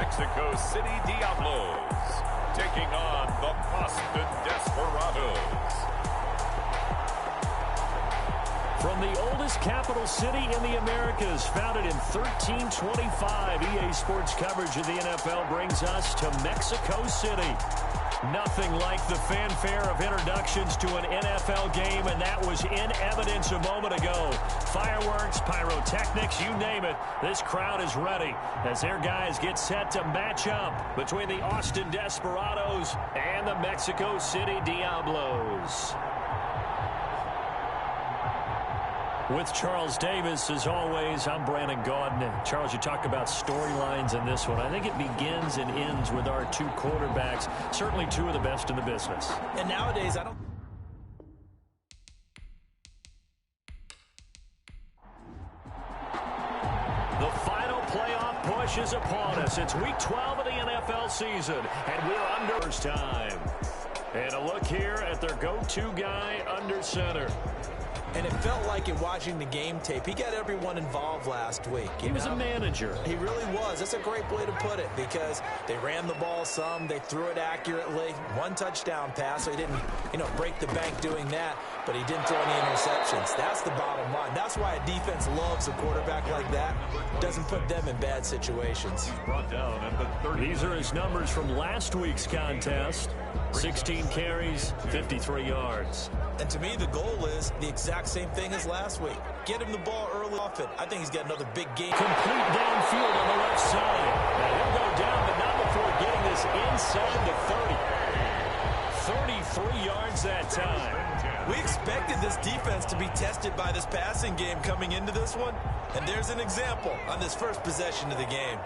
Mexico City Diablos taking on the Boston Desperadoes. From the oldest capital city in the Americas, founded in 1325, EA Sports coverage of the NFL brings us to Mexico City. Nothing like the fanfare of introductions to an NFL game, and that was in evidence a moment ago. Fireworks, pyrotechnics, you name it. This crowd is ready as their guys get set to match up between the Austin Desperadoes and the Mexico City Diablos. With Charles Davis, as always, I'm Brandon Gaudin. Charles, you talk about storylines in this one. I think it begins and ends with our two quarterbacks, certainly two of the best in the business. And nowadays, I don't... The final playoff push is upon us. It's week 12 of the NFL season, and we're under first time. And a look here at their go-to guy under center. And it felt like in watching the game tape, he got everyone involved last week. He was a manager. He really was. That's a great way to put it because they ran the ball some. They threw it accurately. One touchdown pass, so he didn't, break the bank doing that, but he didn't throw any interceptions. That's the bottom line. That's why a defense loves a quarterback like that. Doesn't put them in bad situations. Brought down at the 30. These are his numbers from last week's contest. 16 carries, 53 yards. And to me, the goal is the exact same thing as last week. Get him the ball early off it. I think he's got another big game. Complete downfield on the left side. Now he'll go down, but not before getting this inside the 30. 33 yards that time. We expected this defense to be tested by this passing game coming into this one. And there's an example on this first possession of the game.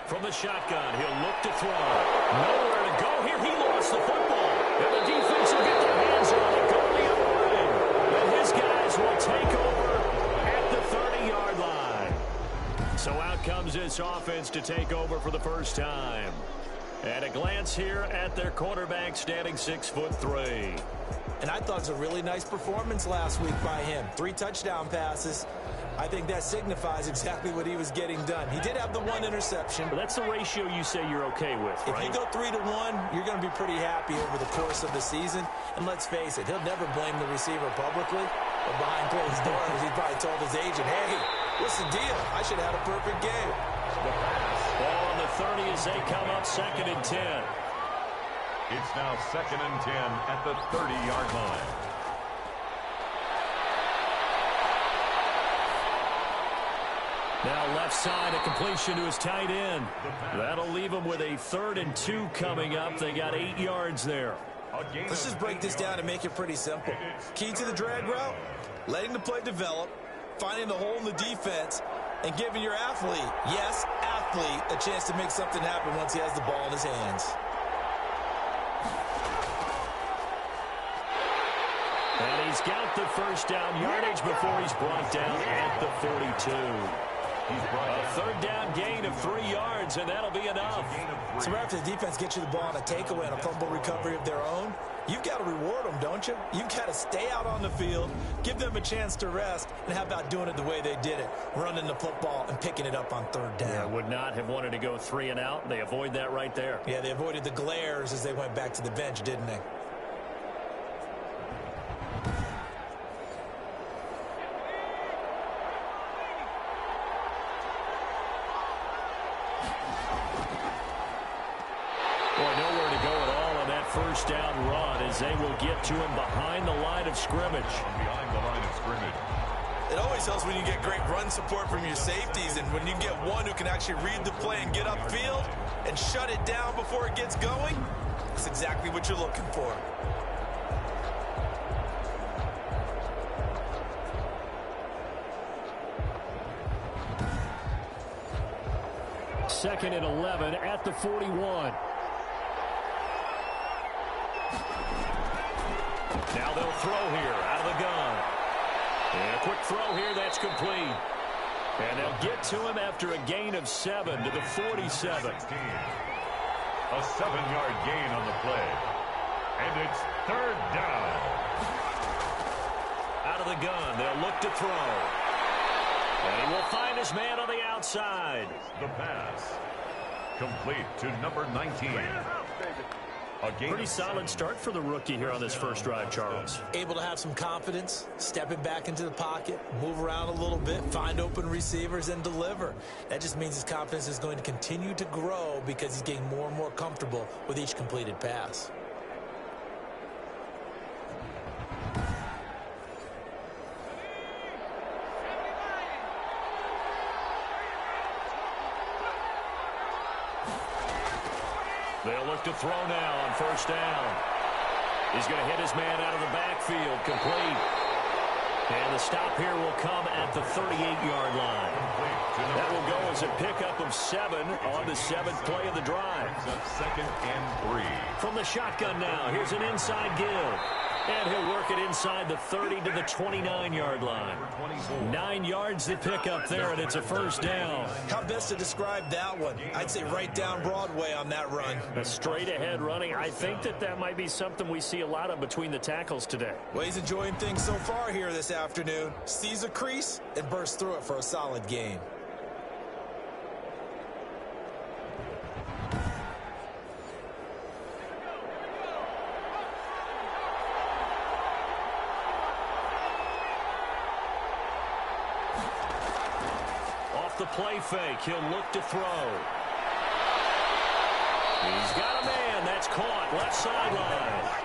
From the shotgun, he'll look to throw. Nowhere to go here. He lost the football. And the defense will get their hands on it. Go the other way. And his guys will take over at the 30-yard line. So out comes this offense to take over for the first time. And a glance here at their quarterback standing 6'3". And I thought it was a really nice performance last week by him. 3 touchdown passes. I think that signifies exactly what he was getting done. He did have the 1 interception. But that's the ratio you say you're okay with, right? If you go 3-to-1, you're going to be pretty happy over the course of the season. And let's face it, he'll never blame the receiver publicly. But behind closed doors, he probably told his agent, hey, what's the deal? I should have had a perfect game. Ball on the 30 as they come up 2nd and 10. It's now 2nd and 10 at the 30-yard line. Now left side, a completion to his tight end. That'll leave him with a 3rd and 2 coming up. They got 8 yards there. Let's just break this down and make it pretty simple. Key to the drag route, letting the play develop, finding the hole in the defense, and giving your athlete, yes, athlete, a chance to make something happen once he has the ball in his hands. And he's got the first down yardage before he's brought down at the 42. A 3rd down gain of 3 yards, and that'll be enough. So right after the defense gets you the ball on a takeaway and a fumble recovery of their own, you've got to reward them, don't you? You've got to stay out on the field, give them a chance to rest, and how about doing it the way they did it, running the football and picking it up on 3rd down. Yeah, would not have wanted to go 3 and out. They avoid that right there. Yeah, they avoided the glares as they went back to the bench, didn't they? First down run as they will get to him behind the line of scrimmage. Behind the line of scrimmage. It always helps when you get great run support from your safeties, and when you get one who can actually read the play and get upfield and shut it down before it gets going, that's exactly what you're looking for. Second and 11 at the 41. Now they'll throw here out of the gun. And a quick throw here, that's complete. And they'll get to him after a gain of 7 to the 47. A 7-yard gain on the play. And it's 3rd down. Out of the gun, they'll look to throw. And he will find his man on the outside. The pass. Complete to number 19. Pretty solid start for the rookie here on this first drive, Charles. Able to have some confidence, stepping back into the pocket, move around a little bit, find open receivers, and deliver. That just means his confidence is going to continue to grow because he's getting more and more comfortable with each completed pass. They'll look to throw now on first down. He's going to hit his man out of the backfield, complete. And the stop here will come at the 38-yard line. That will go as a pickup of 7 on the 7th play of the drive. Second and 3. From the shotgun now, here's an inside give. And he'll work it inside the 30 to the 29-yard line. 9 yards the pickup there, and it's a first down. How best to describe that one? I'd say right down Broadway on that run. A straight-ahead running. I think that might be something we see a lot of between the tackles today. Well, he's enjoying things so far here this afternoon. Sees a crease and bursts through it for a solid gain. The play fake. He'll look to throw. He's got a man. That's caught. Left sideline.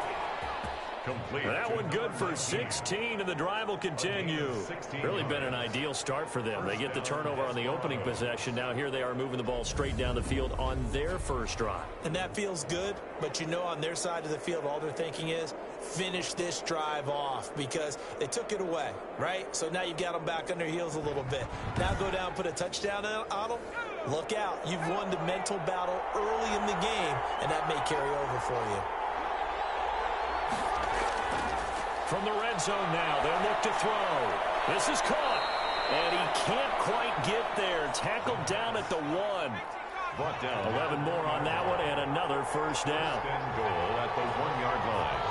Complete. That one good for 16, and the drive will continue. Really been an ideal start for them. They get the turnover on the opening possession. Now here they are moving the ball straight down the field on their first drive. And that feels good, but you know on their side of the field all they're thinking is finish this drive off because they took it away, right? So now you got them back on their heels a little bit. Now go down, put a touchdown on them. Look out. You've won the mental battle early in the game, and that may carry over for you. From the red zone now, they'll look to throw. This is caught, and he can't quite get there. Tackled down at the 1. Brought down. 11 more on that one, and another first down. And goal at the 1-yard line.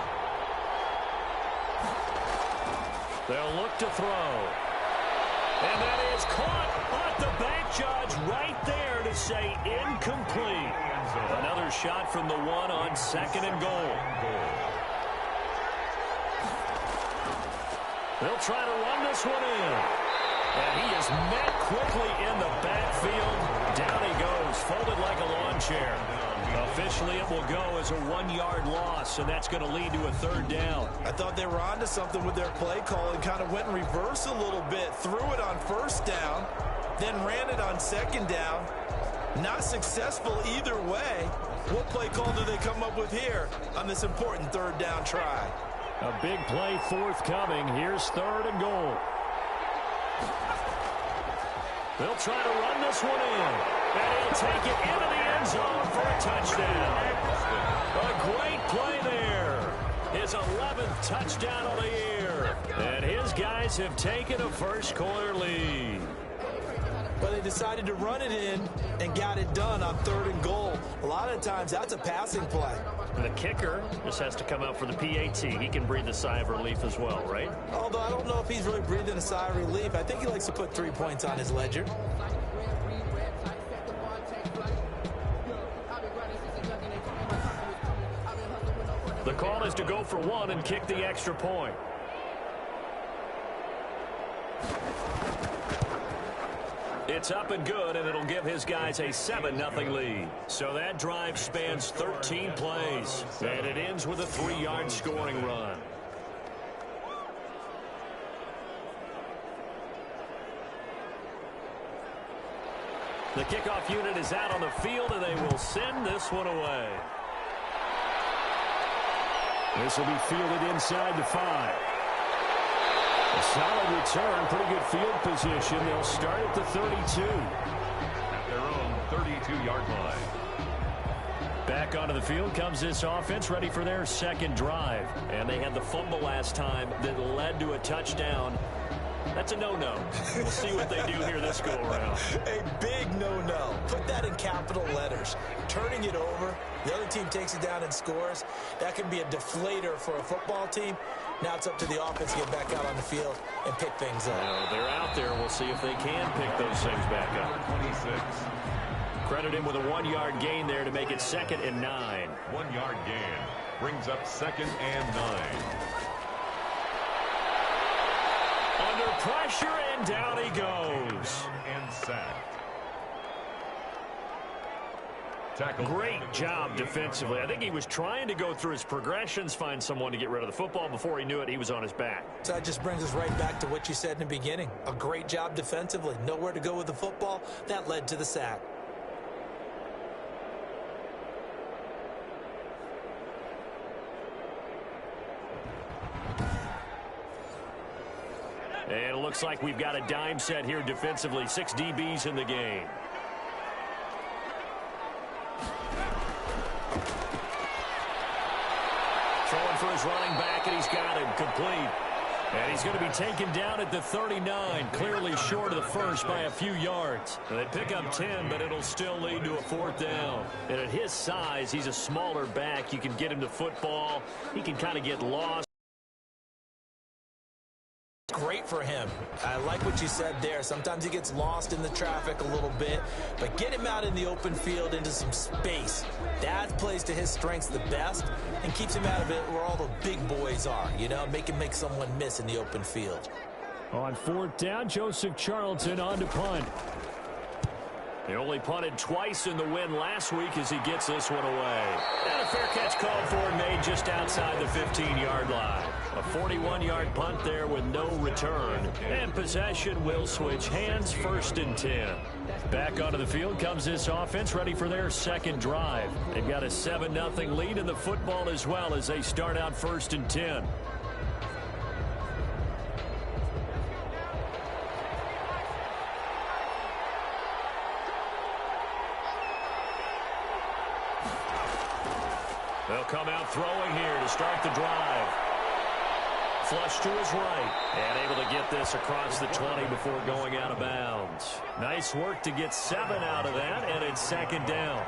They'll look to throw. And that is caught, but the back judge right there to say incomplete. Another shot from the 1 on 2nd and goal. They'll try to run this one in. And he is met quickly in the backfield. Down he goes, folded like a lawn chair. Officially, it will go as a 1-yard loss, and that's going to lead to a 3rd down. I thought they were onto something with their play call and kind of went in reverse a little bit. Threw it on 1st down, then ran it on 2nd down. Not successful either way. What play call do they come up with here on this important 3rd down try? A big play forthcoming. Here's 3rd and goal. They'll try to run this one in. And he'll take it into the end zone for a touchdown. A great play there. His 11th touchdown of the year. And his guys have taken a first-quarter lead. But they decided to run it in and got it done on 3rd and goal. A lot of times, that's a passing play. The kicker just has to come out for the PAT. He can breathe a sigh of relief as well, right? Although I don't know if he's really breathing a sigh of relief. I think he likes to put 3 points on his ledger. The call is to go for 1 and kick the extra point. It's up and good, and it'll give his guys a 7-0 lead. So that drive spans 13 plays, and it ends with a 3-yard scoring run. The kickoff unit is out on the field, and they will send this one away. This will be fielded inside the 5. A solid return, pretty good field position. They'll start at the 32. At their own 32-yard line. Back onto the field comes this offense, ready for their 2nd drive. And they had the fumble last time that led to a touchdown. That's a no-no. We'll see what they do here this go-around. A big no-no. Put that in capital letters. Turning it over, the other team takes it down and scores. That can be a deflator for a football team. Now it's up to the offense to get back out on the field and pick things up. Well, they're out there. We'll see if they can pick those things back up. 26. Credit him with a 1-yard gain there to make it 2nd and 9. 1-yard gain brings up 2nd and 9. Under pressure, and down he goes. And sacked. Tackle. Great job defensively. I think he was trying to go through his progressions, find someone to get rid of the football. Before he knew it, he was on his back. So that just brings us right back to what you said in the beginning. A great job defensively. Nowhere to go with the football. That led to the sack. And it looks like we've got a dime set here defensively. 6 DBs in the game. Throwing for his running back, and he's got him complete. And he's going to be taken down at the 39, clearly short of the first by a few yards. They pick up 10, but it'll still lead to a 4th down. And at his size, he's a smaller back. You can get him to football. He can kind of get lost. Great for him. I like what you said there. Sometimes he gets lost in the traffic a little bit, but get him out in the open field into some space. That plays to his strengths the best and keeps him out of it where all the big boys are, you know, make someone miss in the open field. On 4th down, Joseph Charlton on to punt. He only punted twice in the win last week as he gets this one away. And a fair catch called for and made just outside the 15-yard line. A 41-yard punt there with no return. And possession will switch hands, 1st and 10. Back onto the field comes this offense, ready for their 2nd drive. They've got a 7-0 lead in the football as well as they start out 1st and 10. They'll come out throwing here to start the drive. Flush to his right. And able to get this across the 20 before going out of bounds. Nice work to get 7 out of that, and it's 2nd down.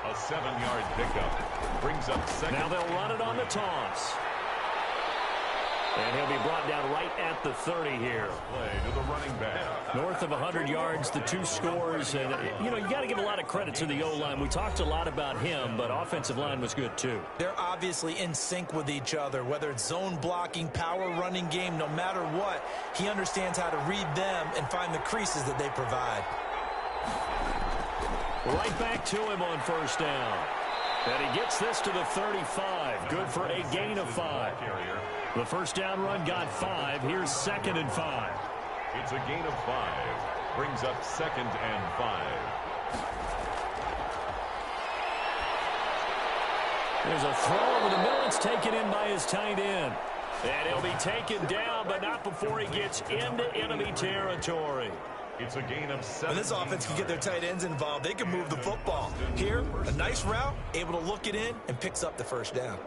A 7-yard pickup brings up 2nd. Now they'll run it on the toss. And he'll be brought down right at the 30 here. Play to the running back. North of 100 yards, the 2 scores. And, you know, you got to give a lot of credit to the O-line. We talked a lot about him, but offensive line was good, too. They're obviously in sync with each other, whether it's zone blocking, power running game, no matter what. He understands how to read them and find the creases that they provide. Right back to him on 1st down. And he gets this to the 35. Good for a gain of 5. The 1st down run got 5. Here's 2nd and 5. It's a gain of 5. Brings up 2nd and 5. There's a throw over the middle. It's taken in by his tight end. And he'll be taken down, but not before he gets into enemy territory. It's a gain of 7. When this offense can get their tight ends involved, they can move the football. Here, a nice route, able to look it in, and picks up the 1st down.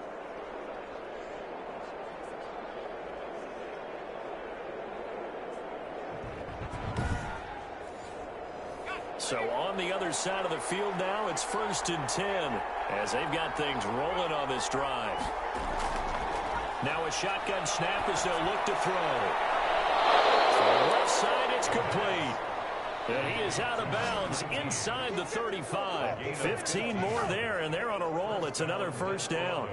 So on the other side of the field now, it's 1st and 10 as they've got things rolling on this drive. Now a shotgun snap as they'll look to throw. To the left side, it's complete. And he is out of bounds inside the 35. 15 more there, and they're on a roll. It's another 1st down.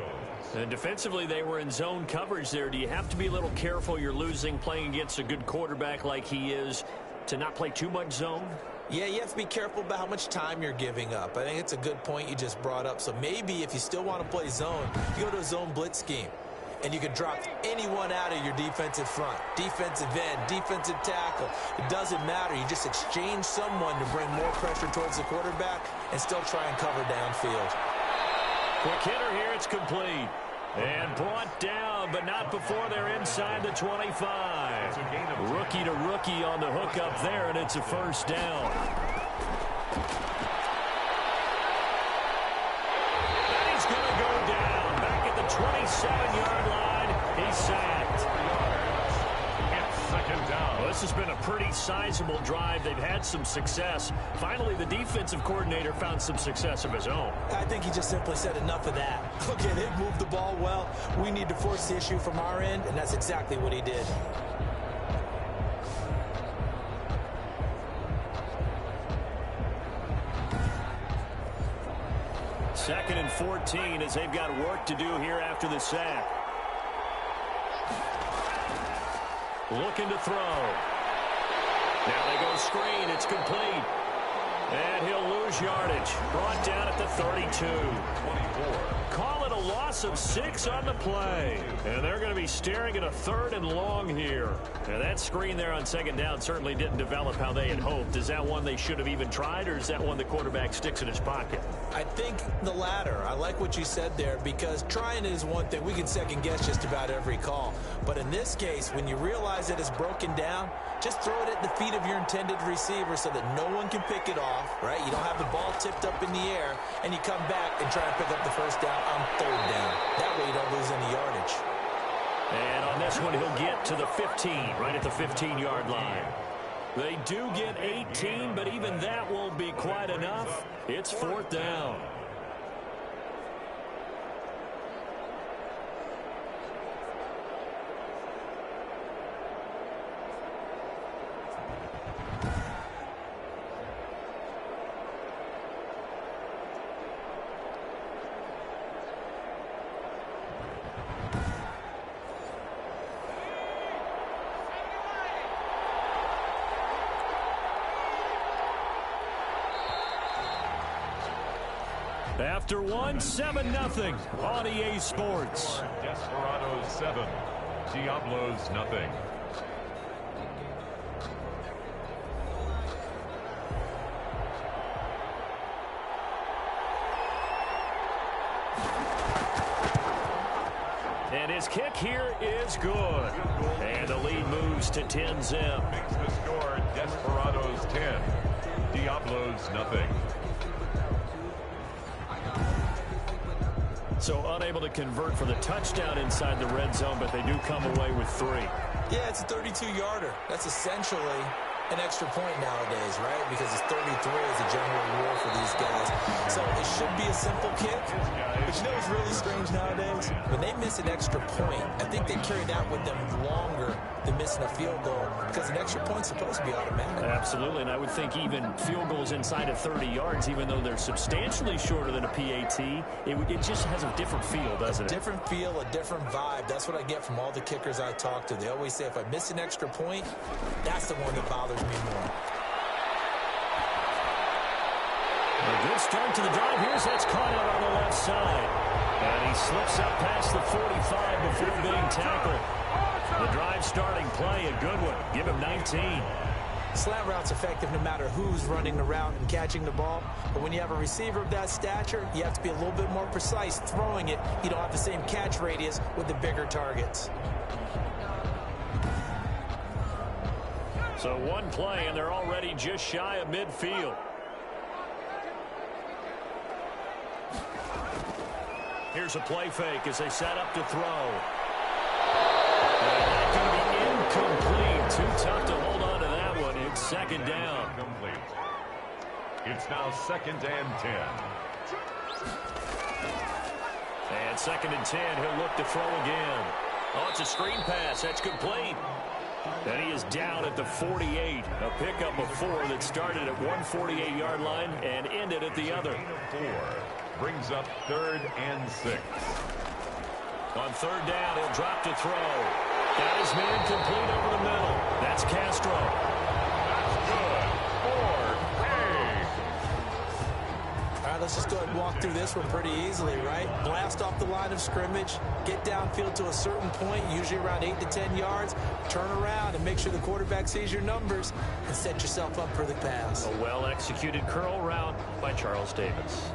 And defensively, they were in zone coverage there. Do you have to be a little careful? You're losing, playing against a good quarterback like he is, to not play too much zone? Yeah, you have to be careful about how much time you're giving up. I think it's a good point you just brought up. So maybe if you still want to play zone, you go to a zone blitz scheme. And you can drop anyone out of your defensive front. Defensive end, defensive tackle. It doesn't matter. You just exchange someone to bring more pressure towards the quarterback and still try and cover downfield. Quick hitter here. It's complete. And brought down, but not before they're inside the 25. Rookie to rookie on the hook up there, and it's a 1st down. And he's going to go down. Back at the 27-yard line, he's sacked. It's 2nd second down. Well, this has been a pretty sizable drive. They've had some success. Finally, the defensive coordinator found some success of his own. I think he just simply said enough of that. Okay, they've moved the ball well. We need to force the issue from our end, and that's exactly what he did. Second and 14 as they've got work to do here after the sack. Looking to throw. Now they go screen. It's complete. And he'll lose yardage. Brought down at the 32. 24. Call it a loss of 6 on the play. And they're going to be staring at a 3rd and long here. And that screen there on second down certainly didn't develop how they had hoped. Is that one they should have even tried, or is that one the quarterback sticks in his pocket? I think the latter. I like what you said there, because trying is one thing. We can second guess just about every call. But in this case, when you realize that it's broken down, just throw it at the feet of your intended receiver so that no one can pick it off, right? You don't have the ball tipped up in the air, and you come back and try and pick up the first down on 3rd down. That way you don't lose any yardage. And on this one, he'll get to the 15, right at the 15-yard line. They do get 18, but even that won't be quite enough. It's 4th down. After one, 7-0 on EA Sports. Desperadoes 7, Diablos nothing. And his kick here is good. And the lead moves to 10-zip. Makes the score Desperadoes 10, Diablos nothing. So unable to convert for the touchdown inside the red zone, but they do come away with 3. Yeah, it's a 32-yarder. That's essentially an extra point nowadays, right? Because it's 33 is a general rule for these guys. So it should be a simple kick. But you know what's really strange nowadays? When they miss an extra point, I think they carry that with them longer than missing a field goal, because an extra point's supposed to be automatic. Absolutely, and I would think even field goals inside of 30 yards, even though they're substantially shorter than a PAT, it just has a different feel, doesn't it? A different feel, a different vibe. That's what I get from all the kickers I talk to. They always say if I miss an extra point, that's the one that bothers me more. A good start to the drive. Here's that's caught out on the left side. And he slips up past the 45 before being tackled. The drive starting play, a good one. Give him 19. Slant route's effective no matter who's running the route and catching the ball. But when you have a receiver of that stature, you have to be a little bit more precise throwing it. You don't have the same catch radius with the bigger targets. So one play, and they're already just shy of midfield. Here's a play fake as they set up to throw. And going to be incomplete. Too tough to hold on to that one. It's second down. Complete. It's now 2nd and 10. And 2nd and 10. He'll look to throw again. Oh, it's a screen pass. That's complete. And he is down at the 48. A pickup of 4 that started at 148-yard line and ended at the other. 4 brings up 3rd and 6. On 3rd down, he'll drop to throw. Got his man complete over the middle. That's Castro. That's good. 4A. All right, let's just go ahead and walk through this one pretty easily, right? Blast off the line of scrimmage, get downfield to a certain point, usually around 8 to 10 yards, turn around and make sure the quarterback sees your numbers and set yourself up for the pass. A well-executed curl route by Charles Davis.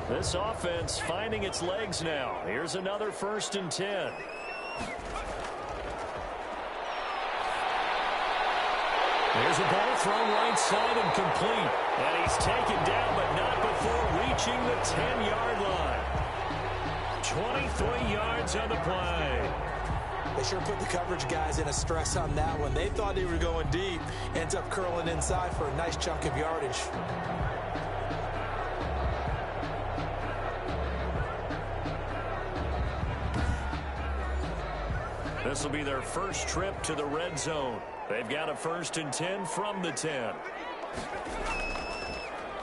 This offense finding its legs now. Here's another 1st and 10. There's a ball thrown right side and complete. And he's taken down, but not before reaching the 10-yard line. 23 yards on the play. They sure put the coverage guys in a stress on that one. They thought they were going deep. Ends up curling inside for a nice chunk of yardage. This will be their first trip to the red zone. They've got a 1st and 10 from the 10.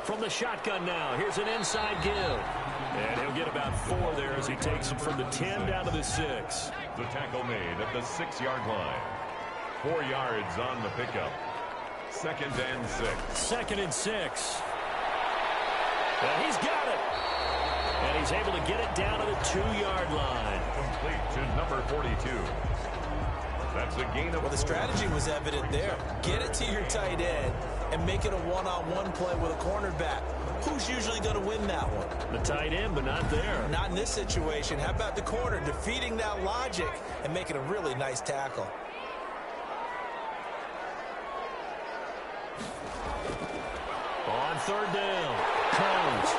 From the shotgun now, here's an inside give. And he'll get about 4 there as he takes him from the 10 down to the 6. The tackle made at the 6-yard line. 4 yards on the pickup. 2nd and 6. 2nd and 6. And he's got it. And he's able to get it down to the 2-yard line. Complete to number 42. That's a gain of Well, the strategy was evident there. Get it to your tight end and make it a one-on-one play with a cornerback. Who's usually going to win that one? The tight end, but not there. Not in this situation. How about the corner defeating that logic and making a really nice tackle? On 3rd down, Combs.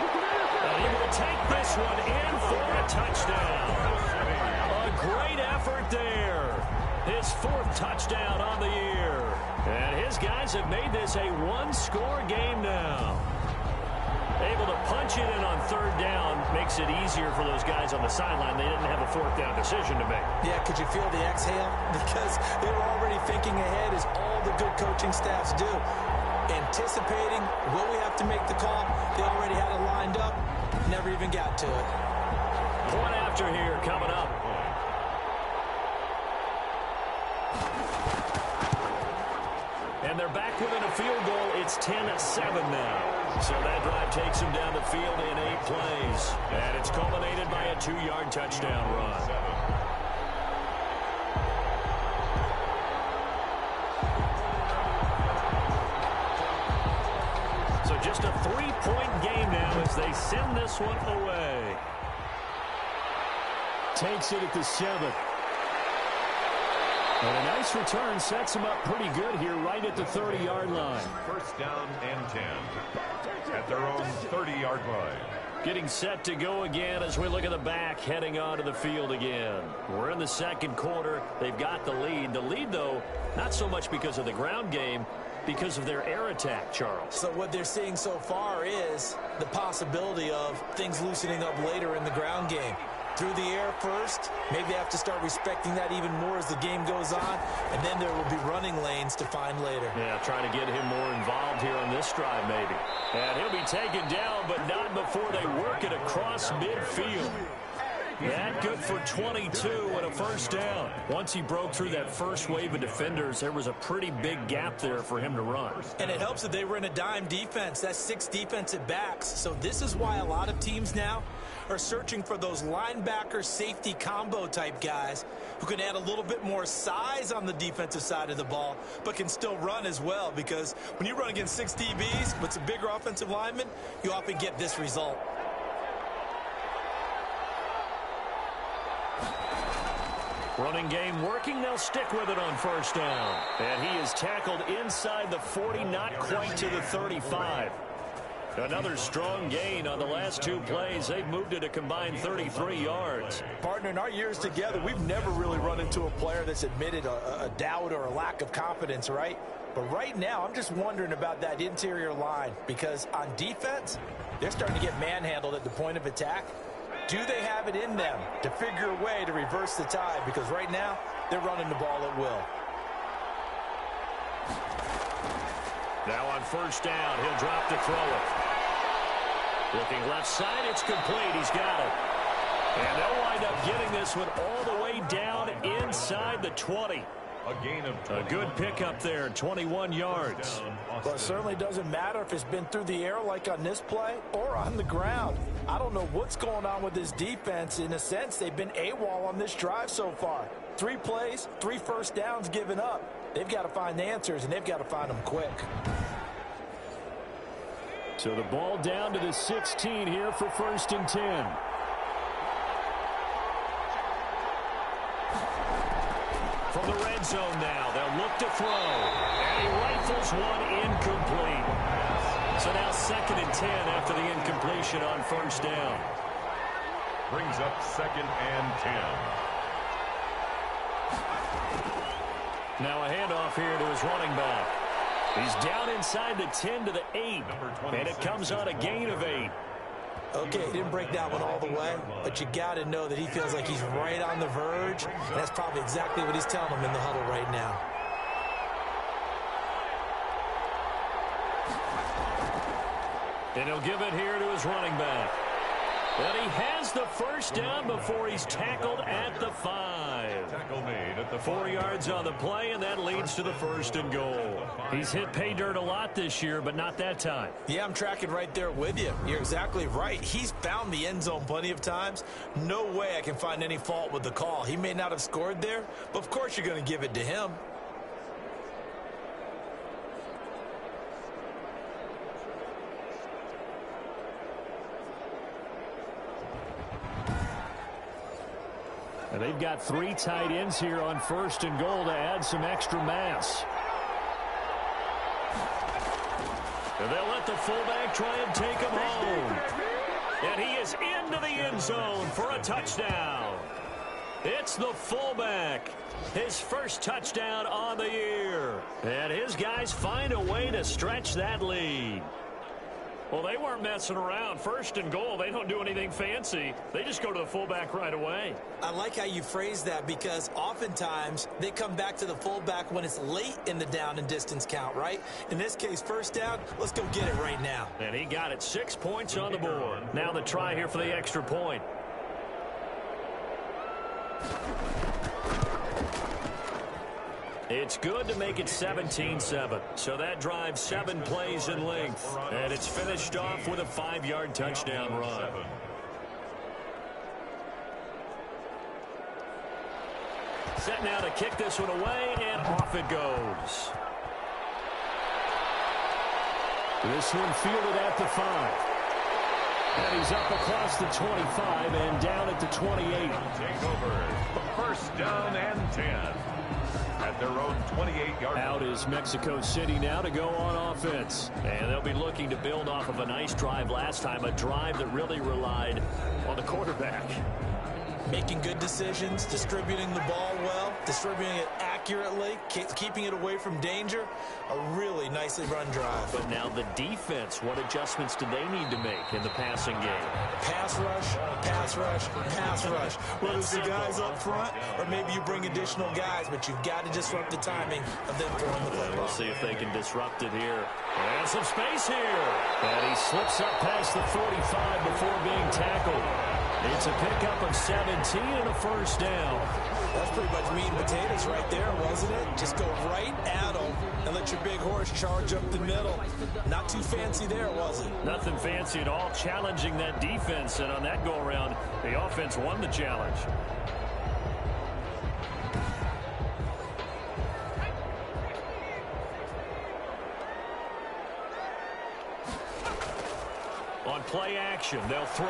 And he will take this one in for a touchdown. A great effort there. His 4th touchdown on the year. And his guys have made this a 1-score game now. Able to punch it in on 3rd down makes it easier for those guys on the sideline. They didn't have a 4th down decision to make. Yeah, could you feel the exhale? Because they were already thinking ahead, as all the good coaching staffs do. Anticipating, will we have to make the call? They already had it lined up. Never even got to it. Point after here coming up. And they're back within a field goal. It's 10-7 now. So that drive takes him down the field in 8 plays. And it's culminated by a 2-yard touchdown run. So just a 3-point game now as they send this one away. Takes it at the 7. And a nice return sets him up pretty good here right at the 30-yard line. 1st down and 10 at their own 30-yard line. Getting set to go again as we look at the back heading onto the field again. We're in the 2nd quarter. They've got the lead. The lead, though, not so much because of the ground game, because of their air attack, Charles. So what they're seeing so far is the possibility of things loosening up later in the ground game. Through the air first, maybe they have to start respecting that even more as the game goes on, and then there will be running lanes to find later. Yeah, trying to get him more involved here on this drive maybe. And he'll be taken down, but not before they work it across midfield. That good for 22 and a 1st down. Once he broke through that first wave of defenders, there was a pretty big gap there for him to run. And it helps that they were in a dime defense. That's 6 defensive backs. So this is why a lot of teams now are searching for those linebacker safety combo type guys who can add a little bit more size on the defensive side of the ball, but can still run as well, because when you run against 6 DBs with some bigger offensive linemen, you often get this result. Running game working. They'll stick with it on 1st down. And he is tackled inside the 40, not quite to the 35. Another strong gain on the last 2 plays. They've moved it a combined 33 yards. Partner, in our years together, we've never really run into a player that's admitted a doubt or a lack of confidence, right? But right now, I'm just wondering about that interior line, because on defense, they're starting to get manhandled at the point of attack. Do they have it in them to figure a way to reverse the tide? Because right now, they're running the ball at will. Now on 1st down, he'll drop to throw it. Looking left side, it's complete. He's got it. And they'll wind up getting this one all the way down inside the 20. A gain of 20. A good pickup there, 21 yards. Well, it certainly doesn't matter if it's been through the air like on this play or on the ground. I don't know what's going on with this defense. In a sense, they've been AWOL on this drive so far. 3 plays, 3 1st downs given up. They've got to find the answers, and they've got to find them quick. So the ball down to the 16 here for 1st and 10. From the red zone now, they'll look to throw. And he rifles one incomplete. So now 2nd and 10 after the incompletion on 1st down. brings up 2nd and 10. Now a handoff here to his running back. He's down inside the 10 to the 8, and it comes on a gain of 8. Okay, he didn't break that one all the way, but you got to know that he feels like he's right on the verge, and that's probably exactly what he's telling him in the huddle right now. And he'll give it here to his running back. And he has the first down before he's tackled at the 5. Tackle made at the 4 yards on the play, and that leads to the 1st and goal. He's hit pay dirt a lot this year, but not that time. Yeah, I'm tracking right there with you. You're exactly right. He's found the end zone plenty of times. No way I can find any fault with the call. He may not have scored there, but of course you're going to give it to him. And they've got 3 tight ends here on 1st and goal to add some extra mass. And they'll let the fullback try and take him home. And he is into the end zone for a touchdown. It's the fullback. His first touchdown on the year. And his guys find a way to stretch that lead. Well, they weren't messing around. 1st and goal, they don't do anything fancy. They just go to the fullback right away. I like how you phrase that because oftentimes they come back to the fullback when it's late in the down and distance count, right? In this case, 1st down, let's go get it right now. And he got it. 6 points on the board. Now the try here for the extra point. It's good to make it 17-7. So that drives 7 plays in length. And it's finished off with a 5-yard touchdown run. Set now to kick this one away, and off it goes. This one fielded at the 5. And he's up across the 25 and down at the 28. Take over. 1st down and 10. At their own 28-yard. Out is Mexico City now to go on offense. And they'll be looking to build off of a nice drive last time, a drive that really relied on the quarterback. Making good decisions, distributing the ball well, distributing it accurately, keeping it away from danger. A really nicely run drive. But now the defense, what adjustments do they need to make in the passing game? Pass rush, pass rush, pass rush. Whether it's the guys up front or maybe you bring additional guys, but you've got to disrupt the timing of them throwing the football. We'll see if they can disrupt it here. And some space here. And he slips up past the 45 before being tackled. It's a pickup of 17 and a 1st down. That's pretty much meat and potatoes right there, wasn't it? Just go right at them and let your big horse charge up the middle. Not too fancy there, was it? Nothing fancy at all, challenging that defense. And on that go-around, the offense won the challenge. On play action, they'll throw.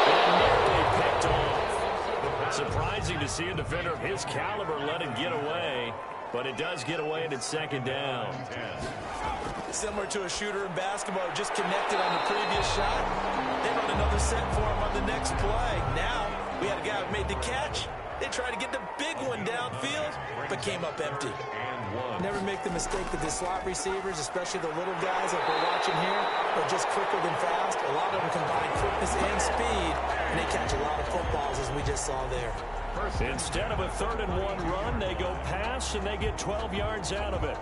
And nearly picked off. Surprising to see a defender of his caliber let it get away, but it does get away and it's 2nd down. Similar to a shooter in basketball, just connected on the previous shot. They run another set for him on the next play. Now, we had a guy who made the catch. They tried to get the big one downfield, but came up empty. Never make the mistake that the slot receivers, especially the little guys like we're watching here, are just quicker than fast. A lot of them combine quickness and speed, and they catch a lot of footballs, as we just saw there. Instead of a 3rd and 1 run, they go pass, and they get 12 yards out of it.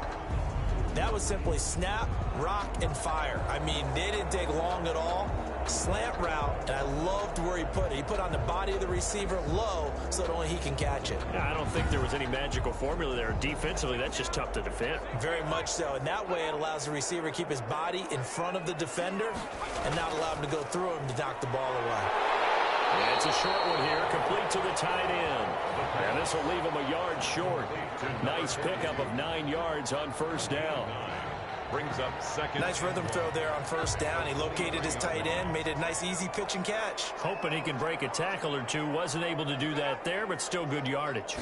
That was simply snap, rock, and fire. I mean, they didn't take long at all. Slant route, and I loved where he put it. He put on the body of the receiver low so that only he can catch it. I don't think there was any magical formula there. Defensively, that's just tough to defend. Very much so, and that way it allows the receiver to keep his body in front of the defender and not allow him to go through him to knock the ball away. And it's a short one here, complete to the tight end. And this will leave him a yard short. Nice pickup of 9 yards on 1st down. Brings up second. Nice rhythm throw there on first down. He located his tight end, made a nice easy pitch and catch. Hoping he can break a tackle or two. Wasn't able to do that there, but still good yardage.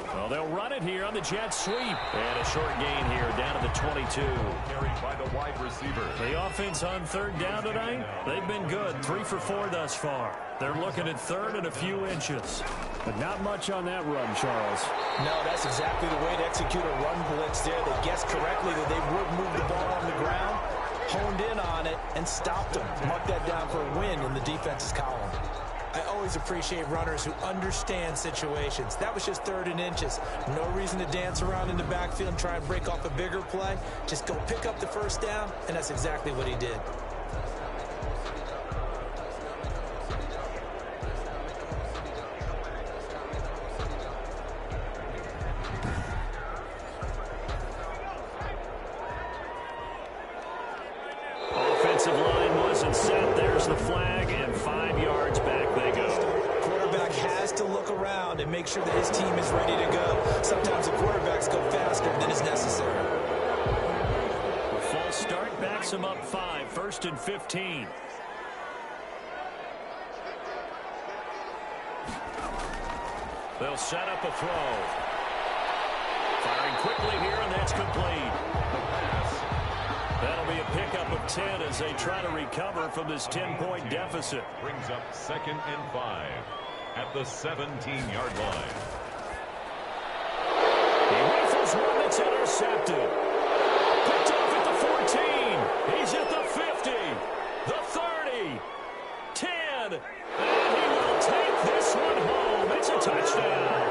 Well, they'll run it here on the jet sweep. And a short gain here down to the 22. Carried by the wide receiver. The offense on third down tonight, they've been good. 3 for 4 thus far. They're looking at third and a few inches. But not much on that run, Charles. No, that's exactly the way to execute a run blitz there. They guessed correctly that they would move the ball on the ground, honed in on it, and stopped them. Mark that down for a win in the defense's column. I always appreciate runners who understand situations. That was just third and inches. No reason to dance around in the backfield and try and break off a bigger play. Just go pick up the first down, and that's exactly what he did. Offensive line wasn't set. There's the flag, and 5 yards back they go. Quarterback has to look around and make sure that his team is ready to go. Sometimes the quarterbacks go faster than is necessary. The false start backs him up 5. 1st and 15. They'll set up a throw. Firing quickly here, and that's complete. That'll be a pickup of 10 as they try to recover from this 10-point deficit. Brings up 2nd and 5 at the 17-yard line. He rifles one that's intercepted. Picked off at the 14. He's at the 50. The 30. 10. And he will take this one home. It's a touchdown.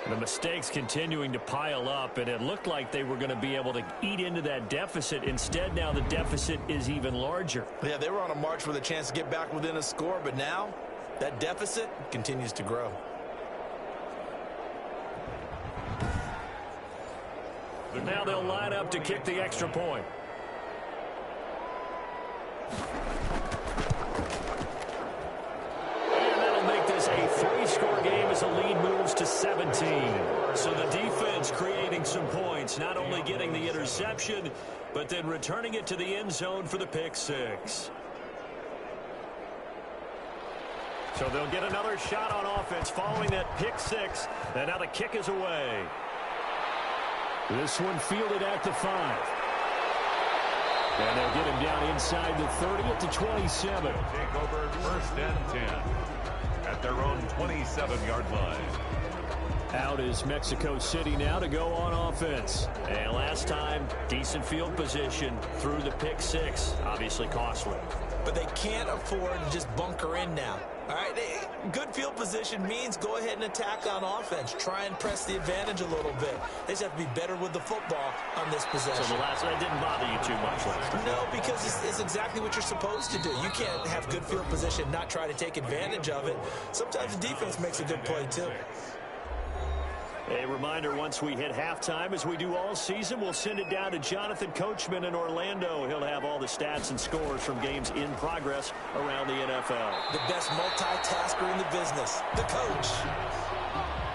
The mistakes continuing to pile up, and it looked like they were going to be able to eat into that deficit. Instead, now the deficit is even larger. Yeah, they were on a march with a chance to get back within a score, but now that deficit continues to grow. Now they'll line up to kick the extra point. And that'll make this a 3-score game as the lead moves to 17. So the defense creating some points, not only getting the interception, but then returning it to the end zone for the pick 6. So they'll get another shot on offense following that pick 6. And now the kick is away. This one fielded at the 5. And they'll get him down inside the 30 at the 27. Take over 1st and 10 at their own 27-yard line. Out is Mexico City now to go on offense. And last time, decent field position through the pick 6. Obviously costly. But they can't afford to just bunker in now. All right, good field position means go ahead and attack on offense. Try and press the advantage a little bit. They just have to be better with the football on this possession. So the last one didn't bother you too much last time. No, because it's exactly what you're supposed to do. You can't have good field position, not try to take advantage of it. Sometimes the defense makes a good play, too. A reminder, once we hit halftime, as we do all season, we'll send it down to Jonathan Coachman in Orlando. He'll have all the stats and scores from games in progress around the NFL. The best multitasker in the business, the coach.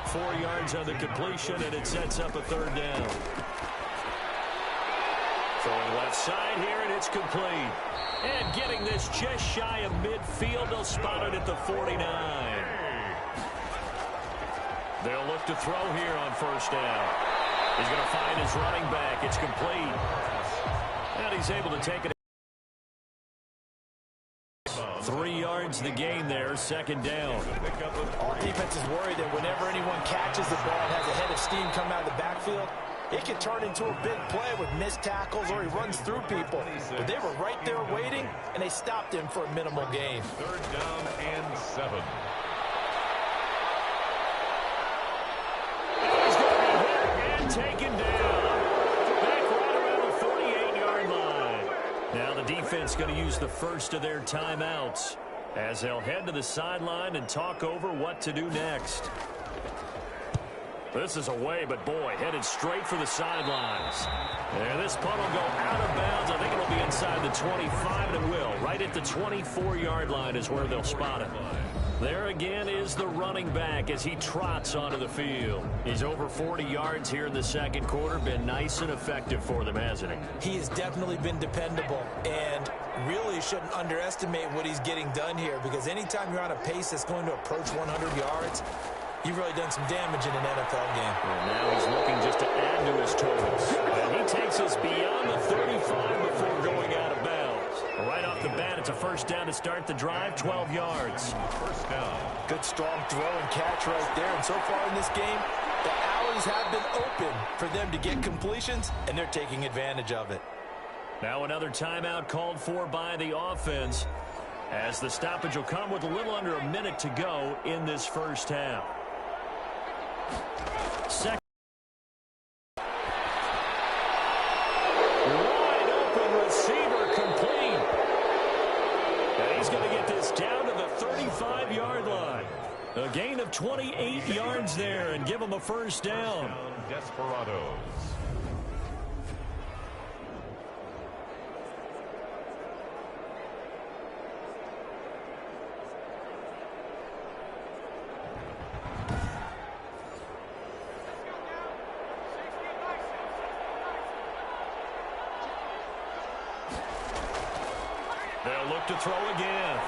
4 yards on the completion, and it sets up a 3rd down. Throwing left side here, and it's complete. And getting this just shy of midfield, they'll spot it at the 49. They'll look to throw here on 1st down. He's going to find his running back. It's complete. And he's able to take it. 3 yards the gain there, 2nd down. All defense is worried that whenever anyone catches the ball and has a head of steam come out of the backfield, it can turn into a big play with missed tackles or he runs through people. But they were right there waiting, and they stopped him for a minimal gain. 3rd down and 7. Taken down. Back right around the 48-yard line. Now the defense going to use the first of their timeouts as they'll head to the sideline and talk over what to do next. This is away, but boy, headed straight for the sidelines. And this punt will go out of bounds. I think it'll be inside the 25, and it will. Right at the 24-yard line is where they'll spot it. There again is the running back as he trots onto the field. He's over 40 yards here in the second quarter. Been nice and effective for them, hasn't he? He has definitely been dependable, and really shouldn't underestimate what he's getting done here, because anytime you're on a pace that's going to approach 100 yards, you've really done some damage in an NFL game. And now he's looking just to add to his totals. And he takes us beyond the 35 before going out of bounds. Right off the bat, it's a first down to start the drive, 12 yards. First down. Good strong throw and catch right there. And so far in this game, the alleys have been open for them to get completions, and they're taking advantage of it. Now another timeout called for by the offense, as the stoppage will come with a little under a minute to go in this first half. Second. Wide open receiver complete. And he's going to get this down to the 35-yard line. A gain of 28 yards there and give him a first down. Desperadoes. They'll look to throw again.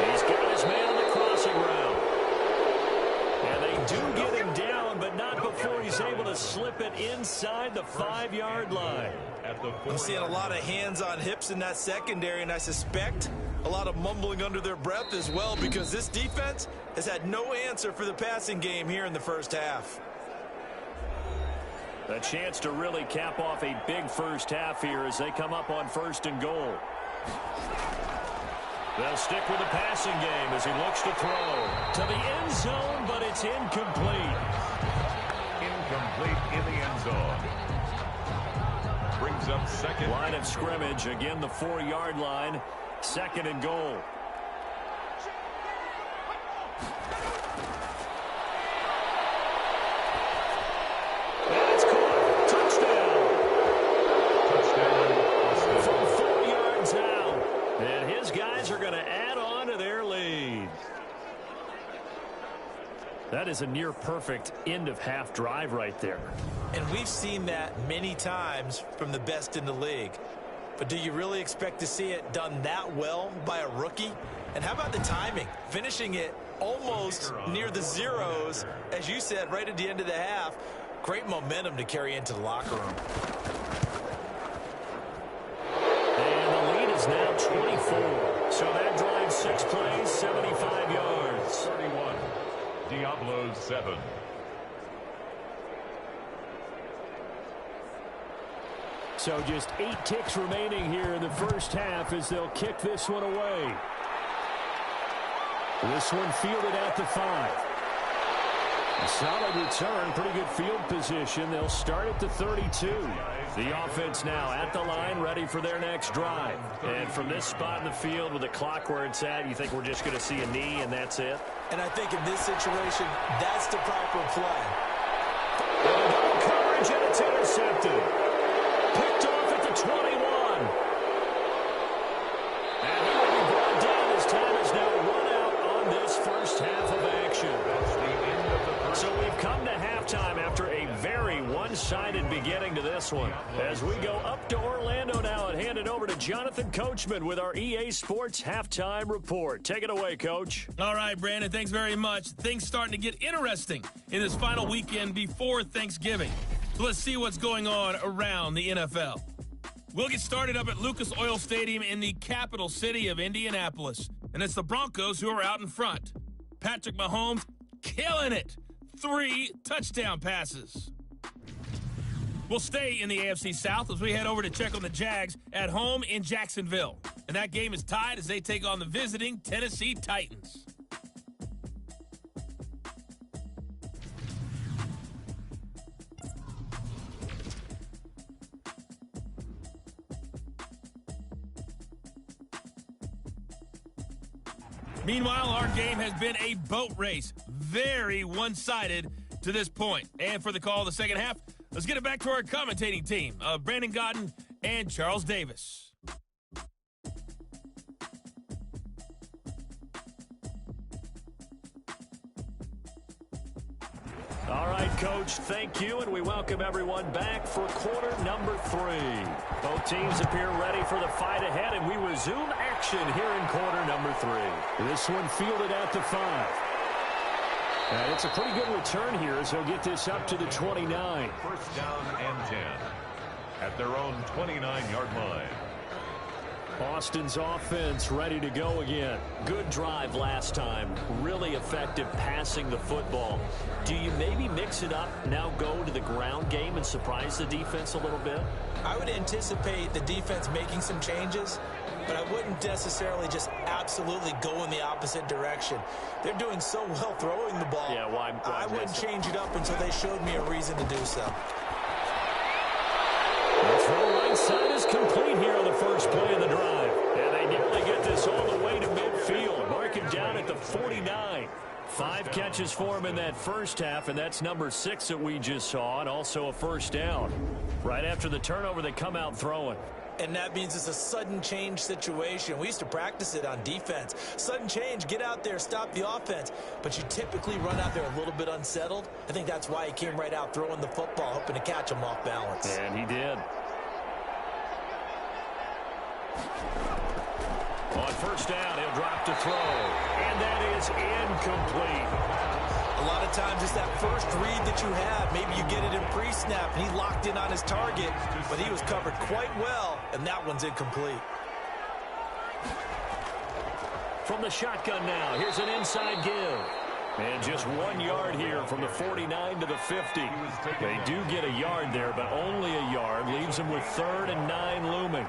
He's got his man on the crossing route. And they do get him down, but not before he's able to slip it inside the 5-yard line. I'm seeing a lot of hands on hips in that secondary, and I suspect a lot of mumbling under their breath as well, because this defense has had no answer for the passing game here in the first half. A chance to really cap off a big first half here as they come up on 1st and goal. They'll stick with the passing game as he looks to throw to the end zone, but it's incomplete. Incomplete in the end zone. Brings up second. Line of scrimmage, again the 4-yard line, 2nd and goal. That's caught. Touchdown. Touchdown. From 4 yards out. And his guys are going to add on to their lead. That is a near-perfect end-of-half drive right there. And we've seen that many times from the best in the league. But do you really expect to see it done that well by a rookie? And how about the timing? Finishing it almost near the zeros, as you said, right at the end of the half. Great momentum to carry into the locker room. And the lead is now 24. So that drives 6 plays, 75 yards. 31. Diablos 7. So just 8 ticks remaining here in the first half as they'll kick this one away. This one fielded at the 5. A solid return, pretty good field position. They'll start at the 32. The offense now at the line, ready for their next drive. And from this spot in the field with the clock where it's at, you think we're just going to see a knee and that's it? And I think in this situation, that's the proper play. And double coverage, and it's intercepted. Picked off at the 21. And he will be brought down as time is now run out on this first half of action. That's the end of the first. So we've come to halftime after a very one-sided beginning to this one. As we go up to Orlando now and hand it over to Jonathan Coachman with our EA Sports Halftime Report. Take it away, Coach. All right, Brandon, thanks very much. Things starting to get interesting in this final weekend before Thanksgiving. So let's see what's going on around the NFL. We'll get started up at Lucas Oil Stadium in the capital city of Indianapolis. And it's the Broncos who are out in front. Patrick Mahomes killing it. 3 touchdown passes. We'll stay in the AFC South as we head over to check on the Jags at home in Jacksonville. And that game is tied as they take on the visiting Tennessee Titans. Meanwhile, our game has been a boat race. Very one-sided to this point. And for the call of the second half, let's get it back to our commentating team of Brandon Gotten and Charles Davis. All right, Coach, thank you, and we welcome everyone back for quarter number 3. Both teams appear ready for the fight ahead, and we resume action here in quarter number 3. This one fielded at the 5. And it's a pretty good return here as he'll get this up to the 29. First down and 10 at their own 29-yard line. Austin's offense ready to go again. Good drive last time. Really effective passing the football. Do you maybe mix it up, now go to the ground game and surprise the defense a little bit? I would anticipate the defense making some changes, but I wouldn't necessarily just absolutely go in the opposite direction. They're doing so well throwing the ball. Yeah, why I wouldn't change it up until they showed me a reason to do so. The throw right side is complete here on the first play of the drive. And they nearly get this all the way to midfield. Mark him down at the 49. 5 catches for him in that first half, and that's number 6 that we just saw, and also a first down. Right after the turnover, they come out throwing. And that means it's a sudden change situation. We used to practice it on defense. Sudden change, get out there, stop the offense. But you typically run out there a little bit unsettled. I think that's why he came right out throwing the football, hoping to catch him off balance. And he did. On first down, he'll drop to throw. And that is incomplete. A lot of times it's that first read that you have. Maybe you get it in pre-snap, and he locked in on his target, but he was covered quite well, and that one's incomplete. From the shotgun now, here's an inside give. And just 1 yard here from the 49 to the 50. They do get a yard there, but only a yard. Leaves them with 3rd and 9 looming.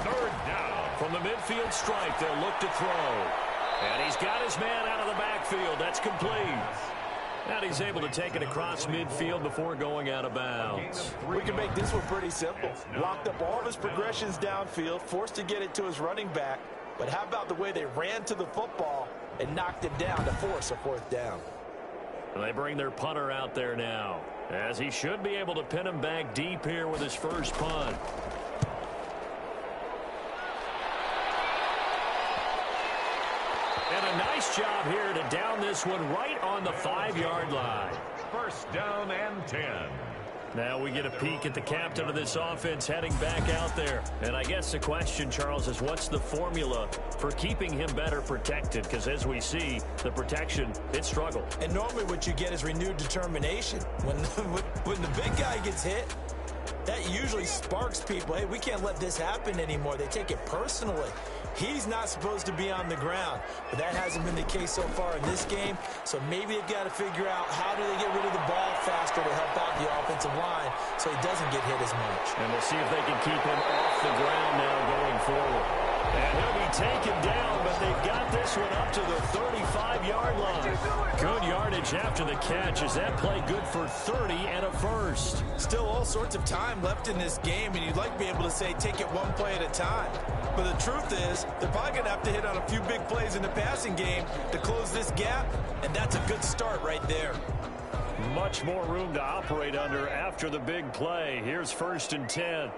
Third down. From the midfield stripe, they'll look to throw. And he's got his man out of the backfield. That's complete. And he's able to take it across midfield before going out of bounds. We can make this one pretty simple. Locked up all of his progressions downfield, forced to get it to his running back. But how about the way they ran to the football and knocked it down to force a 4th down? And they bring their punter out there now, as he should be able to pin him back deep here with his first punt. And a nice job here to down this one right on the 5-yard line. First down and 10. Now we get a peek at the captain of this offense heading back out there. And I guess the question, Charles, is what's the formula for keeping him better protected? Because as we see, the protection, it struggled. And normally what you get is renewed determination. When the big guy gets hit, that usually sparks people. Hey, we can't let this happen anymore. They take it personally. He's not supposed to be on the ground, but that hasn't been the case so far in this game. So maybe they've got to figure out how do they get rid of the ball faster to help out the offensive line so he doesn't get hit as much. And we'll see if they can keep him off the ground now going forward. And he'll be taken down, but they've got this one up to the 35-yard line. Good yardage after the catch. Is that play good for 30 and a first? Still all sorts of time left in this game, and you'd like to be able to say take it one play at a time. But the truth is, they're probably going to have to hit on a few big plays in the passing game to close this gap, and that's a good start right there. Much more room to operate under after the big play. Here's 1st and 10.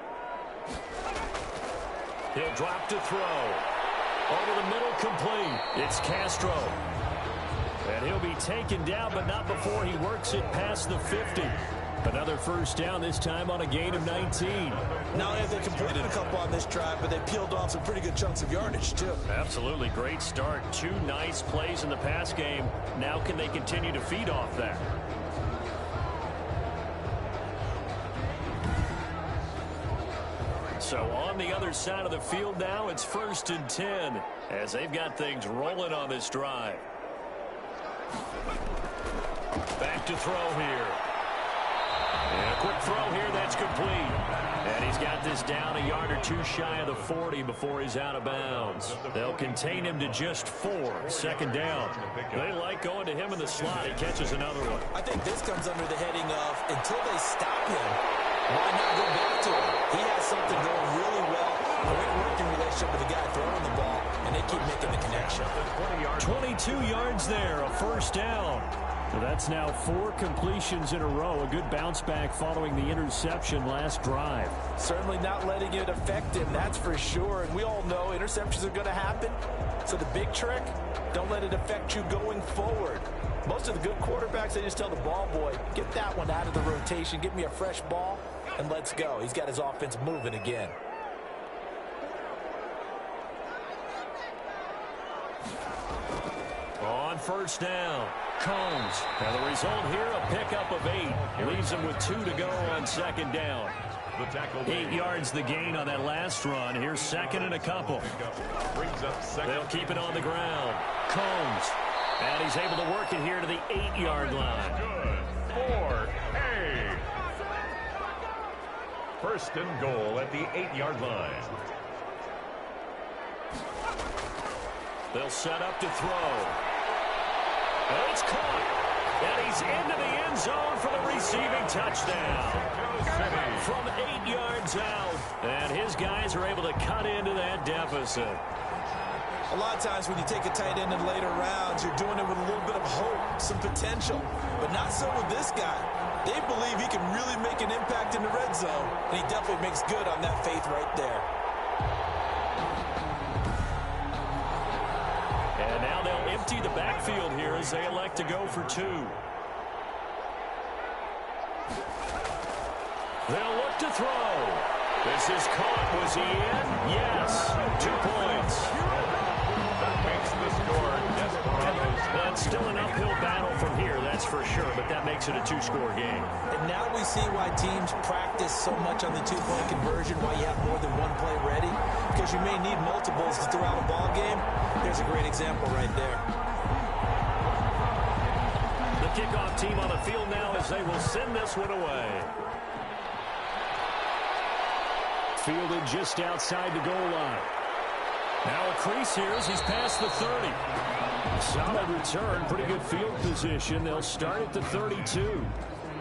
He'll drop to throw. Over the middle, complete. It's Castro. And he'll be taken down, but not before he works it past the 50. Another first down, this time on a gain of 19. Not only have they completed a couple on this drive, but they peeled off some pretty good chunks of yardage, too. Absolutely. Great start. 2 nice plays in the pass game. Now can they continue to feed off that? So on the other side of the field now, it's 1st and 10 as they've got things rolling on this drive. Back to throw here. And a quick throw here, that's complete. And he's got this down a yard or 2 shy of the 40 before he's out of bounds. They'll contain him to just 4. 2nd down. They like going to him in the slot. He catches another one. I think this comes under the heading of until they stop him, why not go back to him? He has something going really well. Great working relationship with the guy throwing the ball, and they keep making the connection. 22 yards there, a first down. So that's now 4 completions in a row. A good bounce back following the interception last drive. Certainly not letting it affect him, that's for sure. And we all know interceptions are going to happen. So the big trick, don't let it affect you going forward. Most of the good quarterbacks, they just tell the ball boy, get that one out of the rotation, give me a fresh ball, and let's go. He's got his offense moving again. On first down, Combs. Now the result here, a pickup of 8. Leaves him with 2 to go on second down. 8 yards the gain on that last run. Here's second and a couple. They'll keep it on the ground. Combs. And he's able to work it here to the 8-yard line. Good. 4-8. First and goal at the 8-yard line. They'll set up to throw. And it's caught. And he's into the end zone for the receiving touchdown. From 8 yards out. And his guys are able to cut into that deficit. A lot of times when you take a tight end in later rounds, you're doing it with a little bit of hope, some potential. But not so with this guy. They believe he can really make an impact in the red zone. And he definitely makes good on that faith right there. And now they'll empty the backfield here as they elect to go for 2. They'll look to throw. This is caught. Was he in? Yes. 2 points. That makes the score Desperadoes. That's still an uphill battle from here, that's for sure, but that makes it a 2-score game. And now we see why teams practice so much on the 2-point conversion, why you have more than one play ready, because you may need multiples throughout a ball game. There's a great example right there. The kickoff team on the field now as they will send this one away. Fielded just outside the goal line. Now a crease here as he's past the 30. Solid return, pretty good field position. They'll start at the 32.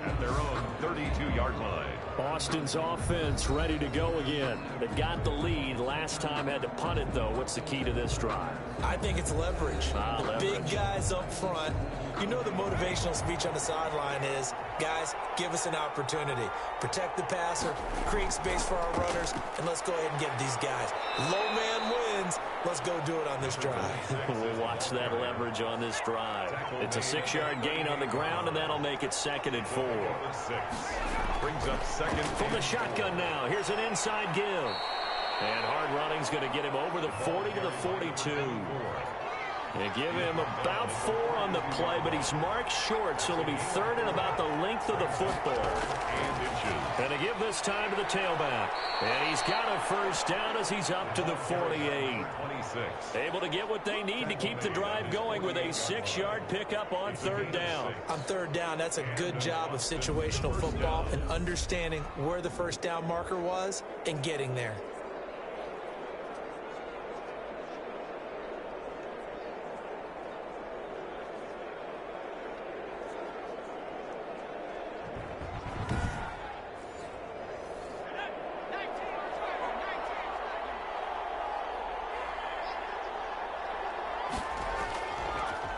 At their own 32-yard line. Austin's offense ready to go again. They got the lead. Last time had to punt it, though. What's the key to this drive? I think it's leverage. The big guys up front. You know the motivational speech on the sideline is, guys, give us an opportunity. Protect the passer, create space for our runners, and let's go ahead and get these guys. Low man wins. Let's go do it on this drive. We'll watch that leverage on this drive. It's a 6-yard gain on the ground, and that'll make it 2nd and 4. Brings up second. From the shotgun now, here's an inside give. And hard running's going to get him over the 40 to the 42. They give him about 4 on the play, but he's marked short, so it'll be 3rd and about the length of the football. And they give this time to the tailback. And he's got a first down as he's up to the 48. Able to get what they need to keep the drive going with a 6-yard pickup on 3rd down. On 3rd down, that's a good job of situational football and understanding where the first down marker was and getting there.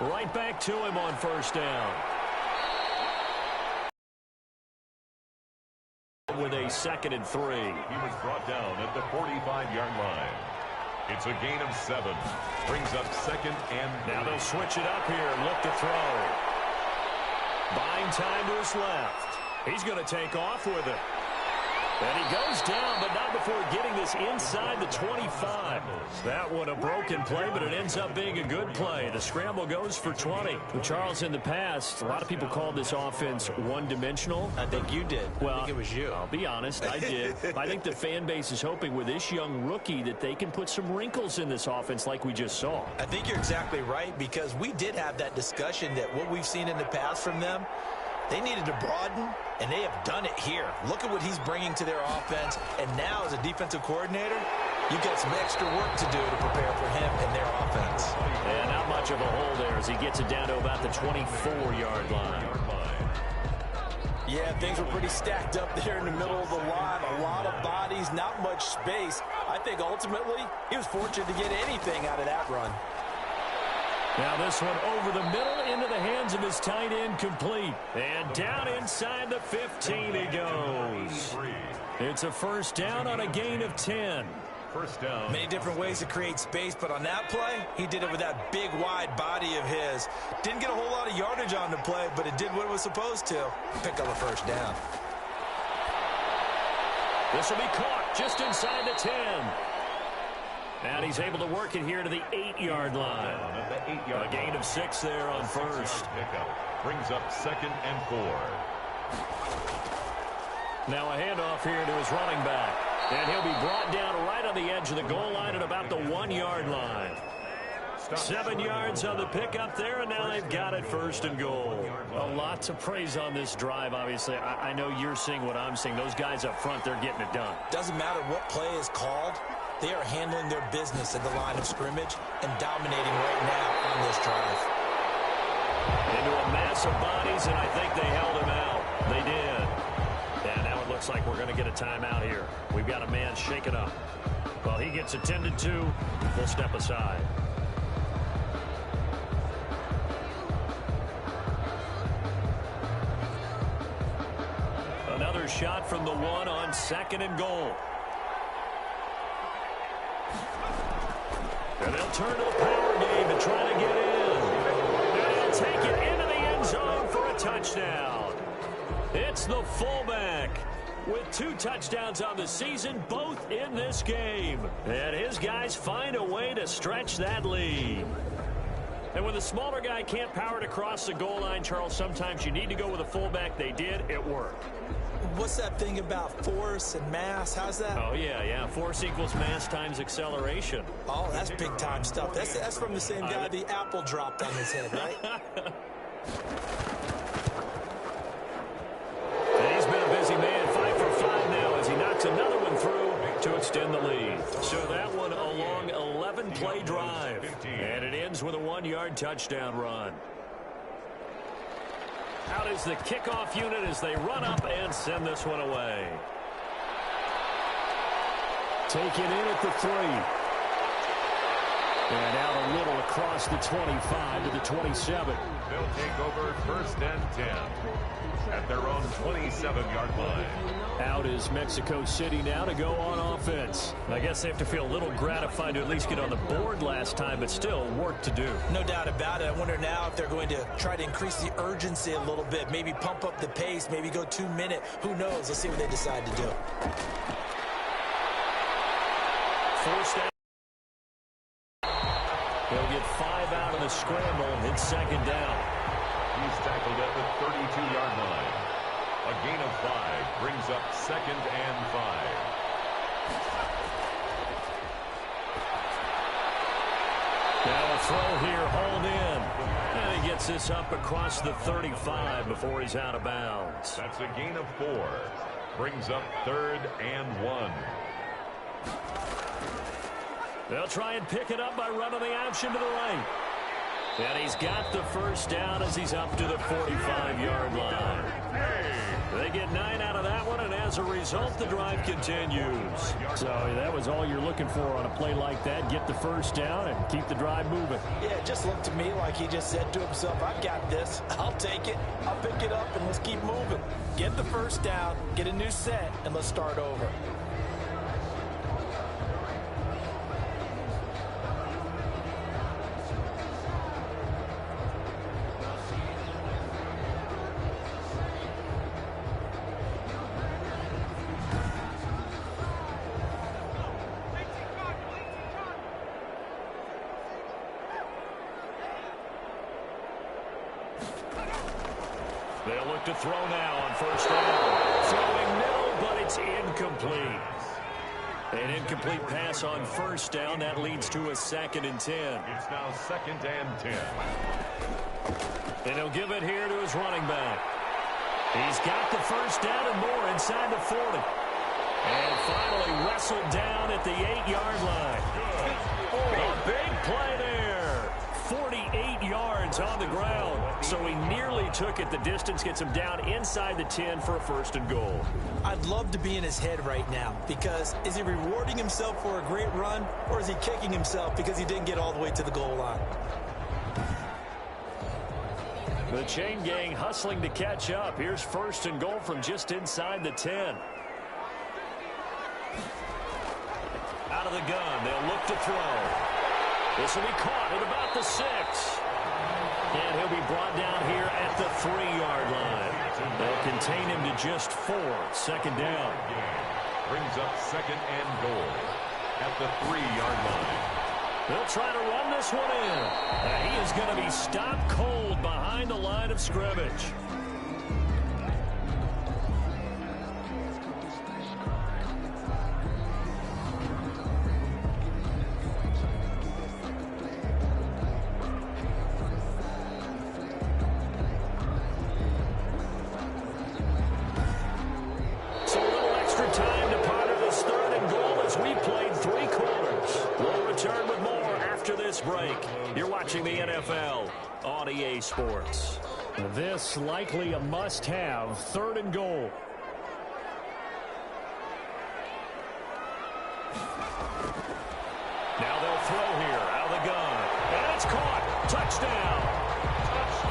Right back to him on first down. With a 2nd and 3. He was brought down at the 45-yard line. It's a gain of 7. Brings up 2nd and 3. Now they'll switch it up here and look to throw. Buying time to his left. He's going to take off with it. And he goes down, but not before getting this inside the 25. That one a broken play, but it ends up being a good play. The scramble goes for 20. Charles, in the past, a lot of people called this offense one-dimensional. I think you did. Well, I think it was you. I'll be honest, I did. I think the fan base is hoping with this young rookie that they can put some wrinkles in this offense like we just saw. I think you're exactly right, because we did have that discussion that what we've seen in the past from them, they needed to broaden, and they have done it here. Look at what he's bringing to their offense, and now as a defensive coordinator, you've got some extra work to do to prepare for him and their offense. And not much of a hole there as he gets it down to about the 24-yard line. Yeah, things were pretty stacked up there in the middle of the line. A lot of bodies, not much space. I think ultimately he was fortunate to get anything out of that run. Now this one over the middle into the hands of his tight end, complete. And down inside the 15 he goes. It's a first down on a gain of 10. First down. Many different ways to create space, but on that play, he did it with that big, wide body of his. Didn't get a whole lot of yardage on the play, but it did what it was supposed to. Pick up a first down. This will be caught just inside the 10. And he's able to work it here to the 8-yard line. A gain of 6 there on first. Pickup brings up 2nd and 4. Now a handoff here to his running back. And he'll be brought down right on the edge of the goal line at about the 1-yard line. 7 yards on the pickup there, and now they've got it 1st and goal. A lot to praise on this drive, obviously. I know you're seeing what I'm seeing. Those guys up front, they're getting it done. Doesn't matter what play is called. They are handling their business at the line of scrimmage and dominating right now on this drive. Into a mass of bodies, and I think they held him out. They did. And now it looks like we're going to get a timeout here. We've got a man shaken up. Well, he gets attended to. We'll step aside. Another shot from the 1 on 2nd and goal. And they'll turn to the power game to try to get in. And they'll take it into the end zone for a touchdown. It's the fullback with 2 touchdowns on the season, both in this game. And his guys find a way to stretch that lead. And when the smaller guy can't power it across the goal line, Charles, sometimes you need to go with a fullback. They did. It worked. What's that thing about force and mass? How's that? Oh, yeah. Force equals mass times acceleration. Oh, that's big-time stuff. That's from the same guy the apple dropped on his head, right? And he's been a busy man, 5 for 5 now as he knocks another one through to extend the lead. So that one a long 11-play drive. And it ends with a 1-yard touchdown run. Out is the kickoff unit as they run up and send this one away. Taken in at the 3. And out a little across the 25 to the 27. They'll take over 1st and 10 at their own 27-yard line. Out is Mexico City now to go on offense. I guess they have to feel a little gratified to at least get on the board last time, but still work to do. No doubt about it. I wonder now if they're going to try to increase the urgency a little bit, maybe pump up the pace, maybe go 2-minute. Who knows? Let's see what they decide to do. First down. He'll get 5 out of the scramble. It's 2nd down. He's tackled at the 32-yard line. A gain of 5 brings up 2nd and 5. Now a throw here, hauled in. And he gets this up across the 35 before he's out of bounds. That's a gain of 4. Brings up 3rd and 1. They'll try and pick it up by running the option to the right. And he's got the first down as he's up to the 45-yard line. They get 9 out of that one, and as a result, the drive continues. So that was all you're looking for on a play like that. Get the first down and keep the drive moving. Yeah, it just looked to me like he just said to himself, I've got this. I'll take it. I'll pick it up, and let's keep moving. Get the first down, get a new set, and let's start over. They'll look to throw now on first down. Throwing middle, but it's incomplete. An incomplete pass on first down. That leads to a 2nd and 10. It's now 2nd and 10. And he'll give it here to his running back. He's got the first down and more inside the 40. And finally wrestled down at the 8-yard line. A big play there. 48 yards on the ground. So he nearly took it the distance, gets him down inside the 10 for a 1st and goal. I'd love to be in his head right now, because is he rewarding himself for a great run, or is he kicking himself because he didn't get all the way to the goal line? The chain gang hustling to catch up. Here's 1st and goal from just inside the 10. Out of the gun, they'll look to throw. This will be caught at about the 6. And he'll be brought down here at the 3-yard line. They'll contain him to just 4. 2nd down. Brings up 2nd and goal at the 3-yard line. They'll try to run this one in. And he is going to be stopped cold behind the line of scrimmage. So a little extra time to ponder this 3rd and goal as we played 3 quarters. We'll return with more after this break. You're watching the NFL on EA Sports. This likely a must-have 3rd and goal. Now they'll throw here out of the gun. And it's caught. Touchdown.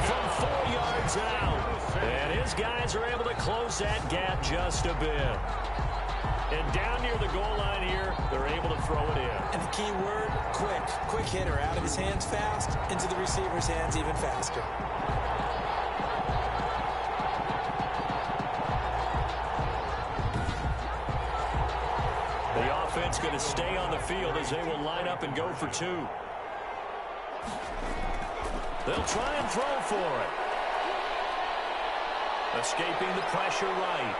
From 4 yards out. And his guys are able to close that gap just a bit. And down near the goal line here, they're able to throw it in. And the key word, quick. Quick hitter, out of his hands fast, into the receiver's hands even faster. The offense going to stay on the field as they will line up and go for 2. They'll try and throw for it. Escaping the pressure right.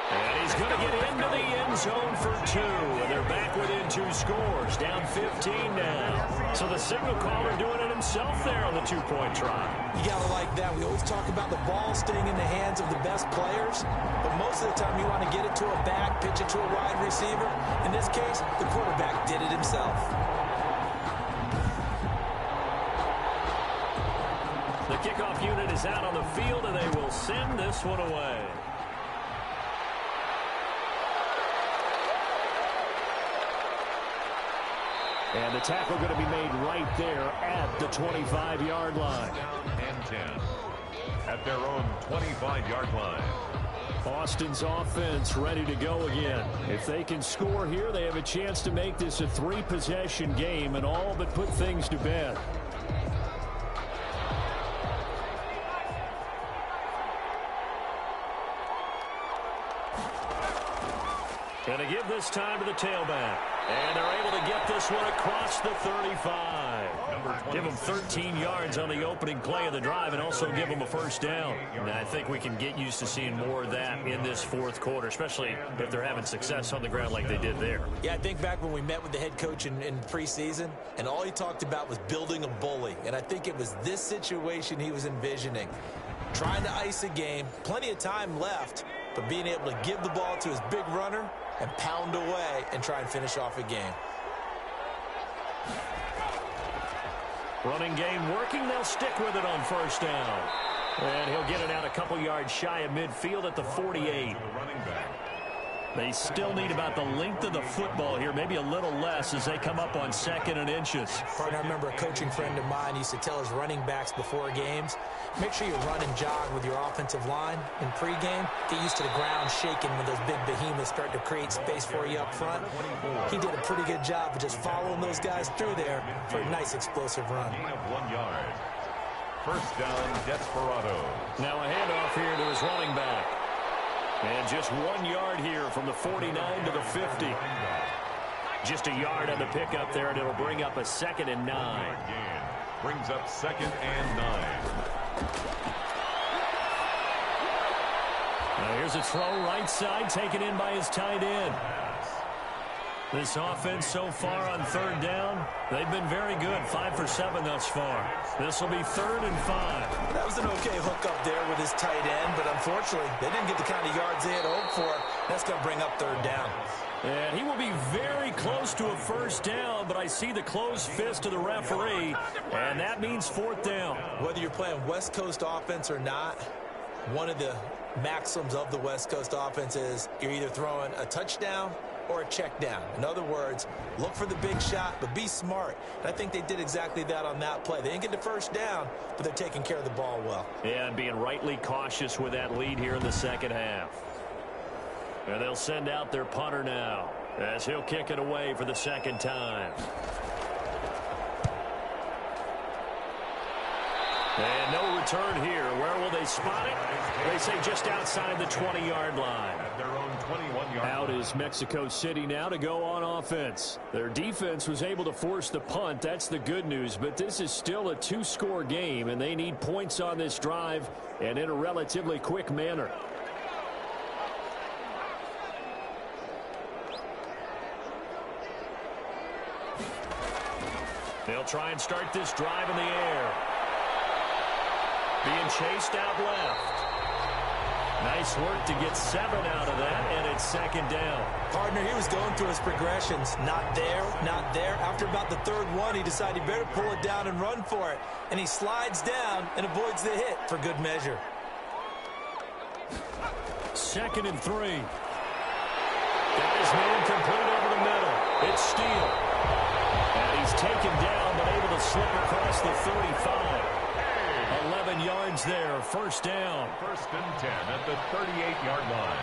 And he's going to get into the end zone for 2. And they're back within 2 scores. Down 15 now. So the signal caller doing it himself there on the 2-point try. You got to like that. We always talk about the ball staying in the hands of the best players. But most of the time you want to get it to a back, pitch it to a wide receiver. In this case, the quarterback did it himself. The kickoff unit is out on the field, and they will send this one away. And the tackle going to be made right there at the 25-yard line. Down and 10 at their own 25-yard line. Austin's offense ready to go again. If they can score here, they have a chance to make this a 3-possession game and all but put things to bed. Going to give this time to the tailback. And they're able to get this one across the 35. Give them 13 yards on the opening play of the drive and also give them a 1st down. And I think we can get used to seeing more of that in this 4th quarter, especially if they're having success on the ground like they did there. Yeah, I think back when we met with the head coach in preseason, and all he talked about was building a bully. And I think it was this situation he was envisioning. Trying to ice a game, plenty of time left, but being able to give the ball to his big runner and pound away and try and finish off a game. Running game working. They'll stick with it on 1st down. And he'll get it out a couple yards shy of midfield at the 48. They still need about the length of the football here, maybe a little less as they come up on 2nd and inches. Partner, I remember a coaching friend of mine used to tell his running backs before games, make sure you run and jog with your offensive line in pregame. Get used to the ground shaking when those big behemoths start to create space for you up front. He did a pretty good job of just following those guys through there for a nice explosive run. Gain of 1 yard. 1st down, Desperadoes. Now a handoff here to his running back. And just 1 yard here from the 49 to the 50. Just a yard on the pickup there, and it'll bring up a 2nd and 9. Brings up 2nd and 9. Now here's a throw right side, taken in by his tight end. This offense so far on 3rd down, they've been very good. 5 for 7 thus far. This will be 3rd and 5. That was an okay hook up there with his tight end, but unfortunately, they didn't get the kind of yards they had hoped for. That's going to bring up 3rd down. And he will be very close to a first down, but I see the closed fist of the referee, and that means fourth down. Whether you're playing West Coast offense or not, one of the maxims of the West Coast offense is you're either throwing a touchdown or a check down. In other words, look for the big shot, but be smart. And I think they did exactly that on that play. They didn't get the first down, but they're taking care of the ball well. Yeah, and being rightly cautious with that lead here in the second half. And they'll send out their punter now as he'll kick it away for the second time. And no return here. Where will they spot it? They say just outside the 20-yard line. At their own 21-yard Out is Mexico City now to go on offense. Their defense was able to force the punt. That's the good news. But this is still a two-score game, and they need points on this drive and in a relatively quick manner. They'll try and start this drive in the air. Being chased out left. Nice work to get 7 out of that, and it's second down. Partner, he was going through his progressions. Not there, not there. After about the third one, he decided he better pull it down and run for it. And he slides down and avoids the hit for good measure. 2nd and 3. Got his man complete over the middle. It's Steele. And he's taken down, but able to slip across the 35. 11 yards there, first down. 1st and 10 at the 38-yard line.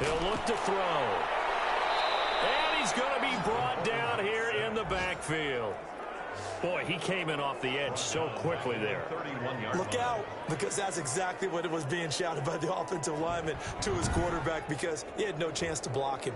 He'll look to throw. And he's going to be brought down here in the backfield. Boy, he came in off the edge so quickly there. Look out, because that's exactly what it was being shouted by the offensive lineman to his quarterback, because he had no chance to block him.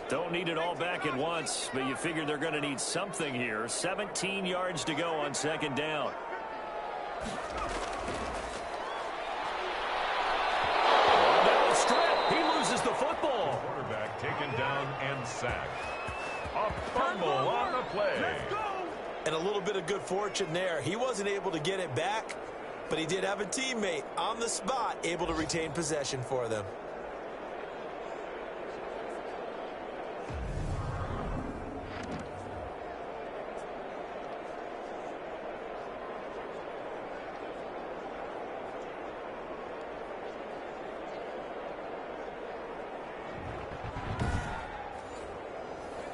Don't need it all back at once, but you figure they're going to need something here. 17 yards to go on second down. Down the strip. He loses the football. Quarterback taken down and sacked. A fumble on the play. And a little bit of good fortune there. He wasn't able to get it back, but he did have a teammate on the spot able to retain possession for them.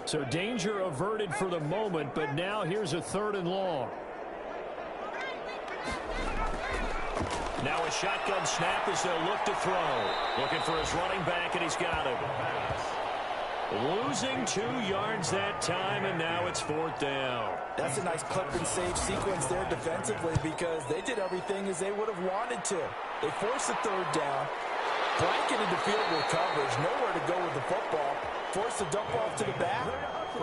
So danger averted for the moment, but now here's a 3rd and long. Now a shotgun snap as they'll look to throw. Looking for his running back, and he's got him. Losing 2 yards that time, and now it's 4th down. That's a nice clip and save sequence there defensively, because they did everything as they would have wanted to. They forced the 3rd down, blanketed the field with coverage, nowhere to go with the football, forced the dump off to the back,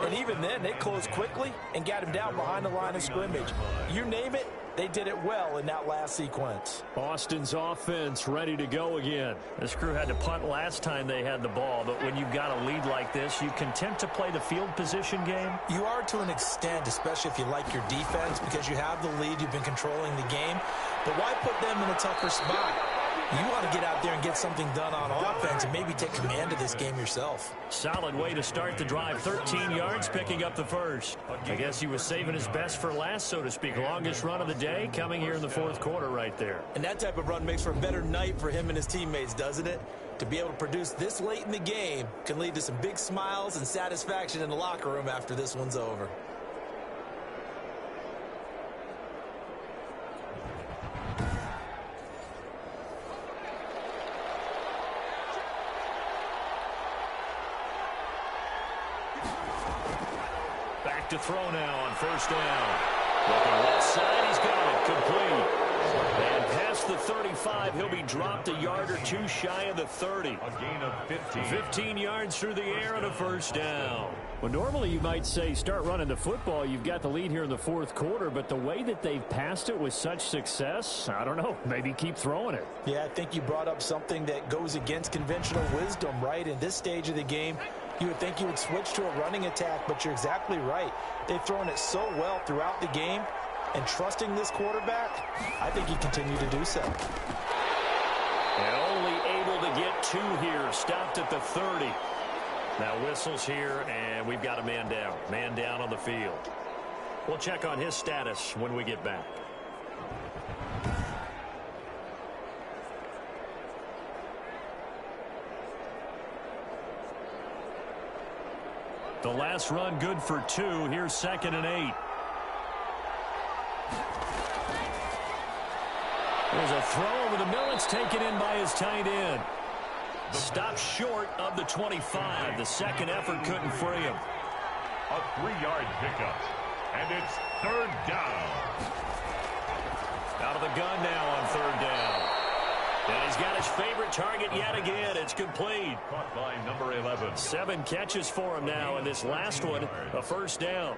and even then they closed quickly and got him down behind the line of scrimmage. You name it, they did it well in that last sequence. Austin's offense ready to go again. This crew had to punt last time they had the ball, but when you've got a lead like this, you content to play the field position game? You are to an extent, especially if you like your defense, because you have the lead, you've been controlling the game. But why put them in a tougher spot? You want to get out there and get something done on offense and maybe take command of this game yourself. Solid way to start the drive. 13 yards, picking up the first. I guess he was saving his best for last, so to speak. Longest run of the day coming here in the 4th quarter right there. And that type of run makes for a better night for him and his teammates, doesn't it? To be able to produce this late in the game can lead to some big smiles and satisfaction in the locker room after this one's over. To throw now on 1st down. Looking left side, he's got it. Complete. And past the 35, he'll be dropped a yard or 2 shy of the 30. A gain of 15. 15 yards through the air and a 1st down. Well, normally you might say start running the football. You've got the lead here in the 4th quarter, but the way that they've passed it with such success, I don't know, maybe keep throwing it. Yeah, I think you brought up something that goes against conventional wisdom, right? In this stage of the game, You would think you would switch to a running attack, but you're exactly right. They've thrown it so well throughout the game, and trusting this quarterback, I think he continued to do so. And only able to get 2 here. Stopped at the 30. Now whistles here, and we've got a man down. Man down on the field. We'll check on his status when we get back. The last run good for 2. Here's 2nd and 8. There's a throw over the middle. It's taken in by his tight end. Stopped short of the 25. The second effort couldn't free him. A 3-yard pickup. And it's 3rd down. Out of the gun now on 3rd down. And he's got his favorite target yet again. It's complete. Caught by number 11. 7 catches for him now, and this last one, a 1st down.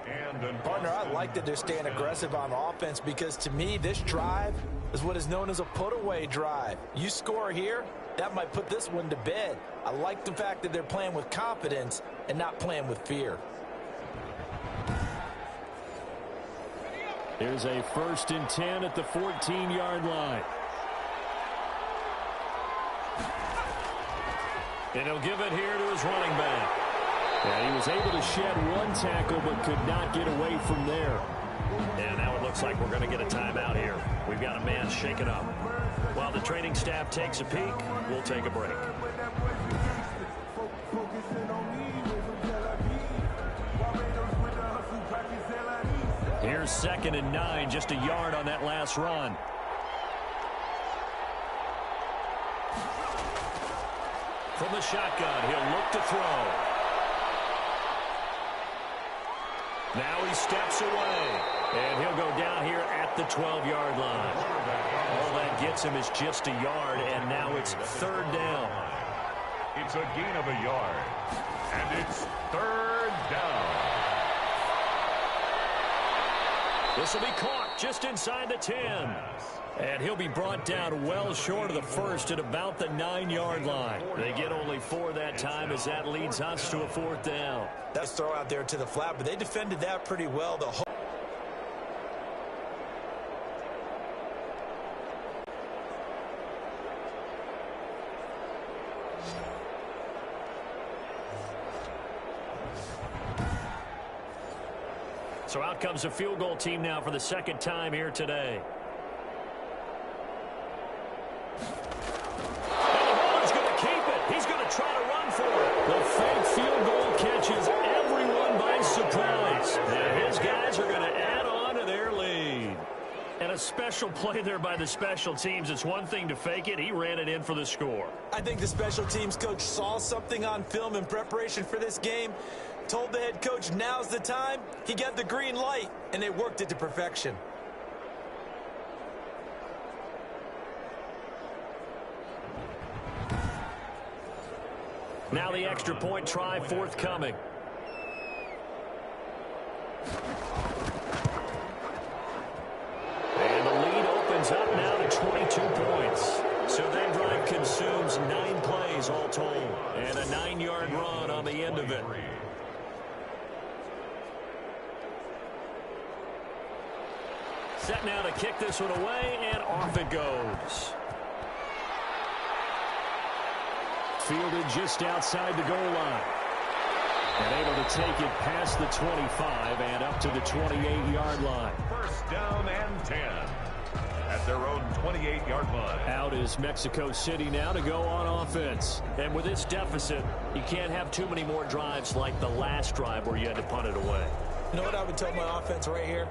Partner, I like that they're staying aggressive on offense because, to me, this drive is what is known as a put-away drive. You score here, that might put this one to bed. I like the fact that they're playing with confidence and not playing with fear. Here's a 1st and 10 at the 14-yard line. And he'll give it here to his running back. Yeah, he was able to shed 1 tackle but could not get away from there. And now it looks like we're going to get a timeout here. We've got a man shaken up. While the training staff takes a peek, we'll take a break. Here's 2nd and 9, just a yard on that last run. From the shotgun, he'll look to throw. Now he steps away, and he'll go down here at the 12-yard line. All that gets him is just a yard, and now it's 3rd down. It's a gain of a yard, and it's 3rd down. This will be caught just inside the 10. And he'll be brought down well short of the 1st at about the 9-yard line. They get only 4 that time as that leads us to a 4th down. That's throw out there to the flat, but they defended that pretty well the whole. So out comes a field goal team now for the 2nd time here today. He's going to try to run for it. The fake field goal catches everyone by surprise. And his guys are going to add on to their lead. And a special play there by the special teams. It's one thing to fake it. He ran it in for the score. I think the special teams coach saw something on film in preparation for this game, told the head coach now's the time. He got the green light, and they worked it to perfection. Now the extra point try forthcoming. And the lead opens up now to 22 points. So that drive consumes 9 plays all told. And a 9-yard run on the end of it. Set now to kick this one away, and off it goes. Fielded just outside the goal line. And able to take it past the 25 and up to the 28-yard line. 1st down and 10 at their own 28-yard line. Out is Mexico City now to go on offense. And with this deficit, you can't have too many more drives like the last drive where you had to punt it away. You know what I would tell my offense right here?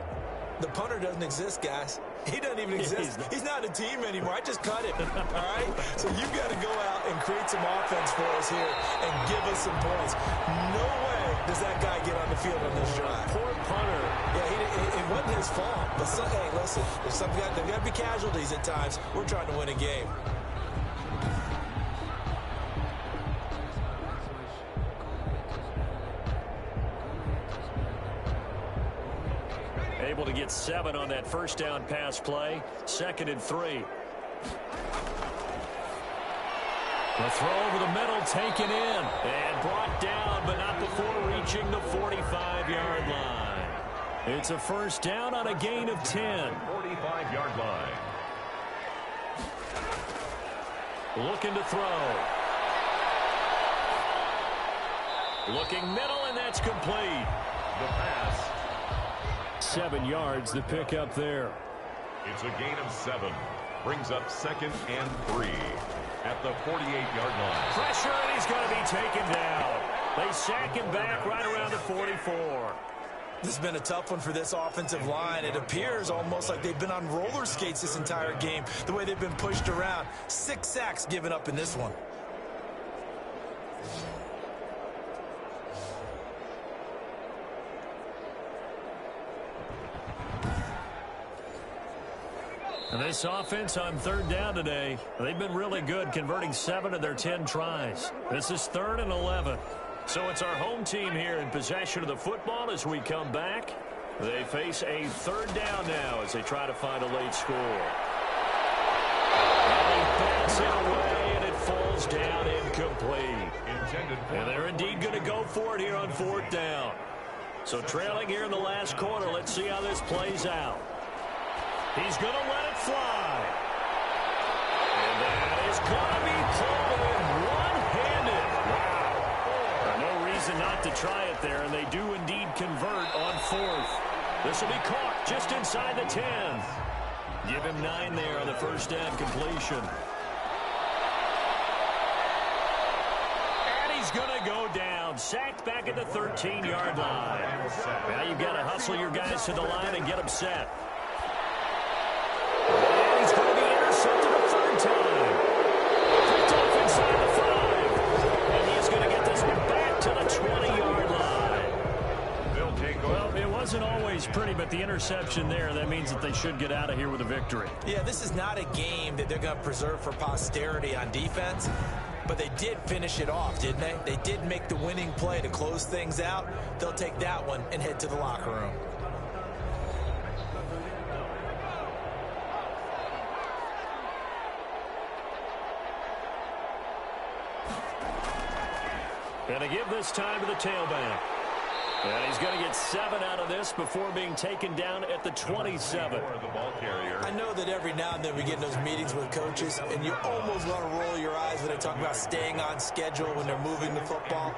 The punter doesn't exist, guys. He doesn't even exist. He's not a team anymore. I just cut him, all right? So you've got to go out and create some offense for us here and give us some points. No way does that guy get on the field on this drive. Poor punter. Yeah, it wasn't his fault. But, hey, listen, there's got to be casualties at times. We're trying to win a game. Able to get 7 on that 1st down pass play. 2nd and 3. The throw over the middle taken in and brought down, but not before reaching the 45-yard line. It's a first down on a gain of 10. 45-yard line. Looking to throw. Looking middle, and that's complete. The pass. 7 yards, the pickup there. It's a gain of 7. Brings up 2nd and 3 at the 48-yard line. Pressure, and he's going to be taken down. They sack him back right around the 44. This has been a tough one for this offensive line. It appears almost like they've been on roller skates this entire game, the way they've been pushed around. 6 sacks given up in this one. And this offense on 3rd down today, they've been really good, converting 7 of their 10 tries. This is 3rd and 11. So it's our home team here in possession of the football as we come back. They face a 3rd down now as they try to find a late score. And they pass it away, and it falls down incomplete. And they're indeed going to go for it here on 4th down. So trailing here in the last quarter, let's see how this plays out. He's going to let it fly. And that is going to be pulled in one-handed. Wow. No reason not to try it there, and they do indeed convert on 4th. This will be caught just inside the 10. Give him 9 there on the first down completion. And he's going to go down. Sacked back at the 13-yard line. Now you've got to hustle your guys to the line and get them set. And he's going to be intercepted a 3rd time. Picked off inside the 5. And he's going to get this one back to the 20-yard line. Well, it wasn't always pretty, but the interception there, that means that they should get out of here with a victory. Yeah, this is not a game that they're going to preserve for posterity on defense, but they did finish it off, didn't they? They did make the winning play to close things out. They'll take that one and head to the locker room. Going to give this time to the tailback. And he's going to get 7 out of this before being taken down at the 27. I know that every now and then we get in those meetings with coaches, and you almost want to roll your eyes when they talk about staying on schedule when they're moving the football.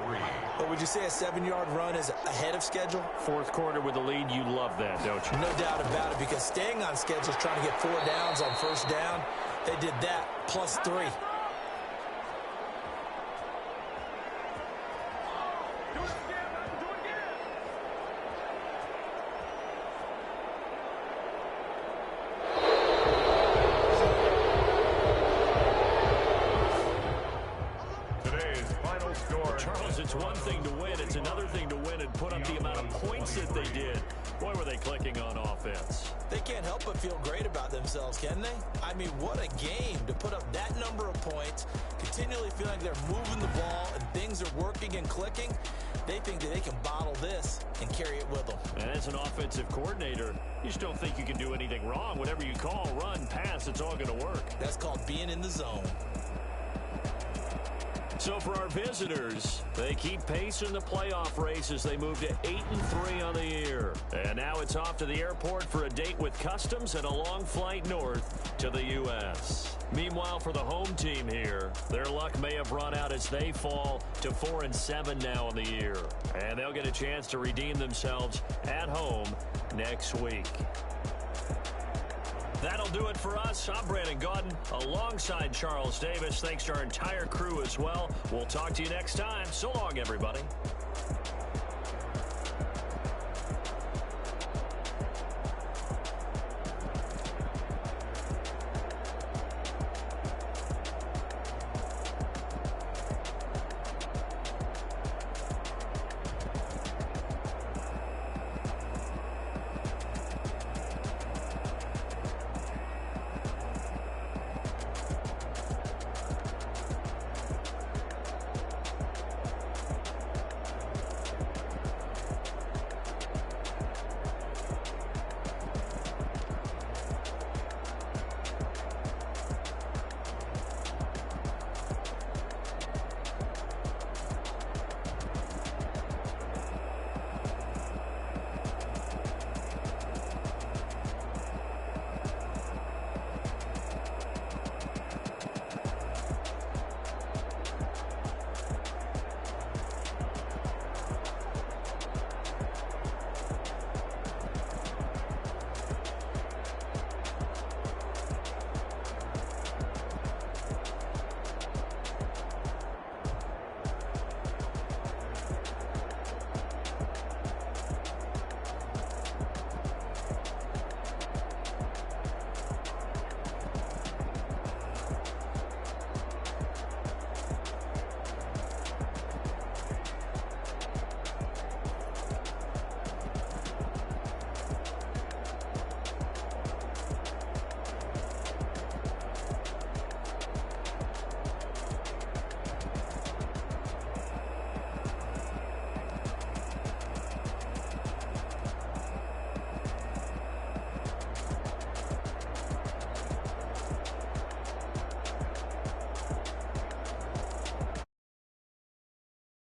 But would you say a 7-yard run is ahead of schedule? 4th quarter with the lead, you love that, don't you? No doubt about it, because staying on schedule is trying to get 4 downs on first down. They did that, plus 3. It's one thing to win. It's another thing to win and put up the amount of points that they did. Boy, were they clicking on offense. They can't help but feel great about themselves, can they? I mean, what a game to put up that number of points, continually feeling like they're moving the ball and things are working and clicking. They think that they can bottle this and carry it with them. And as an offensive coordinator, you just don't think you can do anything wrong. Whatever you call, run, pass, it's all going to work. That's called being in the zone. So for our visitors, they keep pace in the playoff race as they move to 8-3 on the year. And now it's off to the airport for a date with Customs and a long flight north to the U.S. Meanwhile, for the home team here, their luck may have run out as they fall to 4-7 now in the year. And they'll get a chance to redeem themselves at home next week. That'll do it for us. I'm Brandon Gaudin alongside Charles Davis. Thanks to our entire crew as well. We'll talk to you next time. So long, everybody.